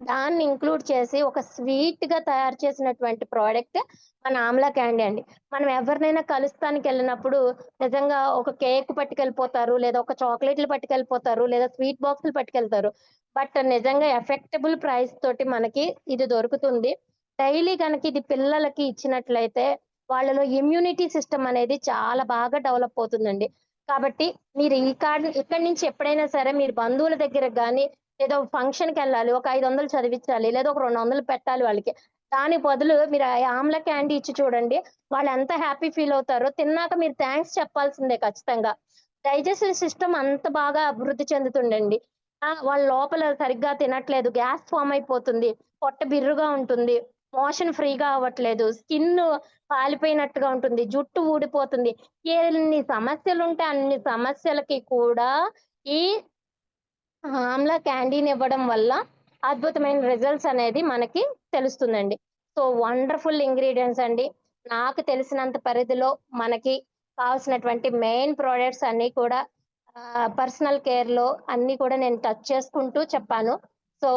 దాన్ని ఇంక్లూడ్ చేసి ఒక స్వీట్‌గా తయారు చేసినటువంటి ప్రొడక్ట్ మన ఆమ్లా క్యాండీ అండి. మనం ఎవరినైనా కలుస్తానికెళ్ళినప్పుడు నిజంగా ఒక కేక్ పట్టుకెళ్ళిపోతారు. లేదా ఒక చాక్లెట్‌లు పట్టుకెళ్ళిపోతారు. లేదా స్వీట్ బాక్స్‌లు పట్టుకెళ్తారు. బట్ నిజంగా ఎఫెక్టబుల్ ప్రైస్ తోటి మనకి ఇది దొరుకుతుంది. డైలీ గనక ఇది పిల్లలకి ఇచ్చినట్లయితే వాళ్ళలో ఇమ్యూనిటీ సిస్టమ్ అనేది చాలా బాగా డెవలప్ అవుతుందండి. కాబట్టి మీరు ఇక్కడి నుంచి ఎప్పుడైనా సరే మీరు బంధువుల దగ్గరకి గాని ఏదో ఫంక్షన్‌కెళ్ళాలి. ఒక 500 చదివిచ్చాలి. లేదా ఒక 200 పెట్టాలి వాళ్ళకి. దానికి బదులు మీరు ఆ ఆమ్లా క్యాండీ ఇచ్చి చూడండి. వాళ్ళెంత హ్యాపీ ఫీల్ అవుతారో తిన్నాక మీరు థాంక్స్ చెప్పాల్సిందే ఖచ్చితంగా. డైజెస్టివ్ సిస్టమ్ అంత బాగా అభివృద్ధి చెందుతుందండి. వాళ్ళ లోపల సరిగ్గా తినట్లేదు. గ్యాస్ ఫార్మ్ అయిపోతుంది. పొట్ట బిర్రుగా ఉంటుంది. మోషన్ ఫ్రీగా అవ్వట్లేదు. స్కిన్ను పాలిపోయినట్టుగా ఉంటుంది. జుట్టు ఊడిపోతుంది. ఎన్ని సమస్యలుంటే అన్ని సమస్యలకి కూడా ఈ ఆమ్లా క్యాండీనివ్వడం వల్ల అద్భుతమైన రిజల్ట్స్ అనేది మనకి తెలుస్తుందండి. సో, వండర్‌ఫుల్ ఇంగ్రీడియెంట్స్ అండి. నాకు తెలిసినంత పరిధిలో మనకి కావాల్సినటువంటి మెయిన్ ప్రొడక్ట్స్ అన్నీ కూడా పర్సనల్ కేర్‌లో అన్నీ కూడా నేను టచ్ చేసుకుంటూ చెప్పాను. సో,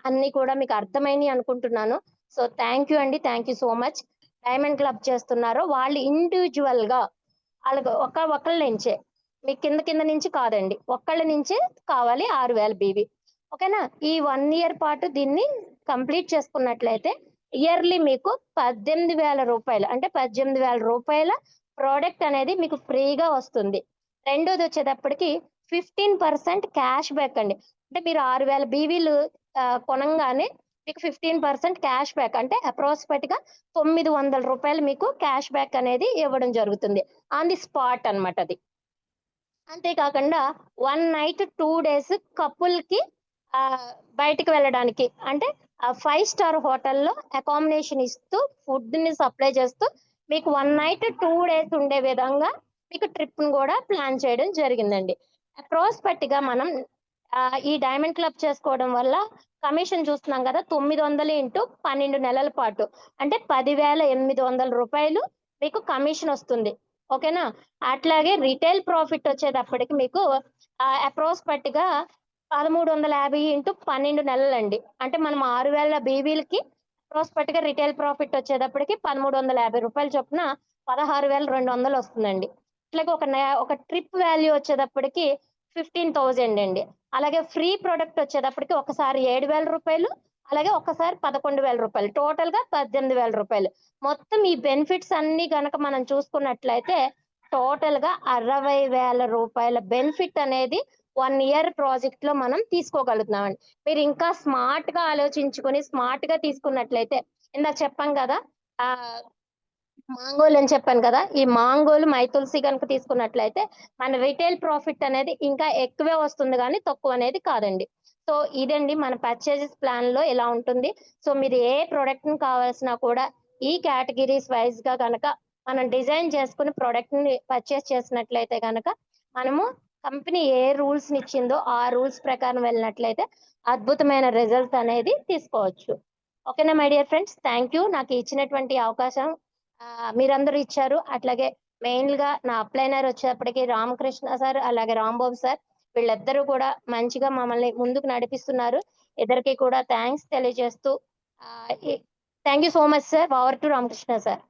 అన్నీ కూడా మీకు అర్థమైనియి అనుకుంటున్నాను. సో, థాంక్ యూ అండి. Thank you so much. Diamond club చేస్తున్నారో వాళ్ళు ఇండివిడ్యువల్‌గా ఆళ్ళకి ఒకళ్ళ నుంచే. మీకు కింద నుంచి కాదండి. ఒక్కళ్ళ నుంచే కావాలి 6,000 బీవీ. ఓకేనా? ఈ 1 ఇయర్ పాటు దీన్ని కంప్లీట్ చేసుకున్నట్లయితే ఇయర్‌లీ మీకు రూ. 18,000 అంటే రూ. 18,000 ప్రోడక్ట్ అనేది మీకు ఫ్రీగా వస్తుంది. రెండోది వచ్చేటప్పటికి 15% క్యాష్ బ్యాక్ అండి. అంటే మీరు 6,000 బీవీలు కొనంగానే మీకు 15% క్యాష్ బ్యాక్ అంటే అప్రాక్సిమేట్‌గా రూ. 900 మీకు క్యాష్ బ్యాక్ అనేది ఇవ్వడం జరుగుతుంది. ఆన్ ది స్పాట్ అన్నమాట అది. అంతే కాకుండా 1 నైట్ 2 డేస్ కపుల్‌కి బయటికి వెళ్ళడానికి అంటే 5 స్టార్ హోటల్‌లో అకామిడేషన్ ఇస్తూ, ఫుడ్‌ని సప్లై చేస్తూ మీకు 1 నైట్ 2 డేస్ ఉండే విధంగా మీకు ట్రిప్‌ని గూడా ప్లాన్ చేయడం జరిగిందండి. అప్రాక్సిమేట్‌గా మనం ఈ డైమండ్ క్లబ్ చేసుకోవడం వల్ల కమిషన్ చూస్తున్నాం గదా! 900 ఇంటూ 12 నెలల పాటు అంటే రూ. 10,800 మీకు కమిషన్ వస్తుంది. ఓకేనా? అట్లాగే రిటైల్ ప్రాఫిట్ వచ్చేటప్పటికి మీకు అప్రాక్సిమేట్‌గా 1350 ఇంటూ 12 నెలలండి. అంటే మనం 6,000 బీవీలకి అప్రాక్సిమేట్‌గా రిటైల్ ప్రాఫిట్ వచ్చేటప్పటికి రూ. 1350 చొప్పున 16,200 వస్తుందండి. అట్లాగే ఒక ట్రిప్ వాల్యూ వచ్చేటప్పటికి 15,000 అండి. అలాగే ఫ్రీ ప్రొడక్ట్ వచ్చేటప్పటికి ఒకసారి రూ. 7,000 అలాగే ఒక్కసారి రూ. 11,000 టోటల్‌గా రూ. 18,000. మొత్తం ఈ బెనిఫిట్స్ అన్నీ గనక మనం చూసుకున్నట్లయితే టోటల్‌గా రూ. 60,000 బెనిఫిట్ అనేది 1 ఇయర్ ప్రాజెక్ట్‌లో మనం తీసుకోగలుగుతున్నామండి. మీరు ఇంకా స్మార్ట్‌గా ఆలోచించుకొని స్మార్ట్‌గా తీసుకున్నట్లయితే ఇందాక చెప్పాం గదా! ఆహ్, మాంగోలు అని చెప్పాను కదా! ఈ మాంగోలు, తులసి గనుక తీసుకున్నట్లయితే మన రిటైల్ ప్రాఫిట్ అనేది ఇంకా ఎక్కువే వస్తుంది గానీ తక్కువనేది కాదండి. సో, ఇదండి మన పర్చేజెస్ ప్లాన్‌లో ఇలా ఉంటుంది. సో, మీరు ఏ ప్రొడక్ట్‌ని కావాల్సినా కూడా ఈ కేటగరీస్ వైస్‌గా గనక మనం డిజైన్ చేసుకొని ప్రొడక్ట్‌ని పర్చేజ్ చేసినట్లయితే గనక మనము కంపెనీ ఏ రూల్స్‌నిచ్చిందో ఆ రూల్స్ ప్రకారం వెళ్ళినట్లయితే అద్భుతమైన రిజల్ట్స్ అనేది తీసుకోవచ్చు. ఓకేనా my dear friends. Thank you. నాకు ఇచ్చినటువంటి అవకాశం మీరందరూ ఇచ్చారు. అట్లాగే మెయిన్‌గా నా అప్లైనర్ వచ్చేటప్పటికి రామకృష్ణ సార్, అలాగే రాంబాబు సార్ వీళ్ళిద్దరూ కూడా మంచిగా మమ్మల్ని ముందుకు నడిపిస్తున్నారు. ఇద్దరికీ కూడా థాంక్స్ తెలియజేస్తూ ఆహ్, ఇ thank you so much sir. Over to Ramakrishna sir.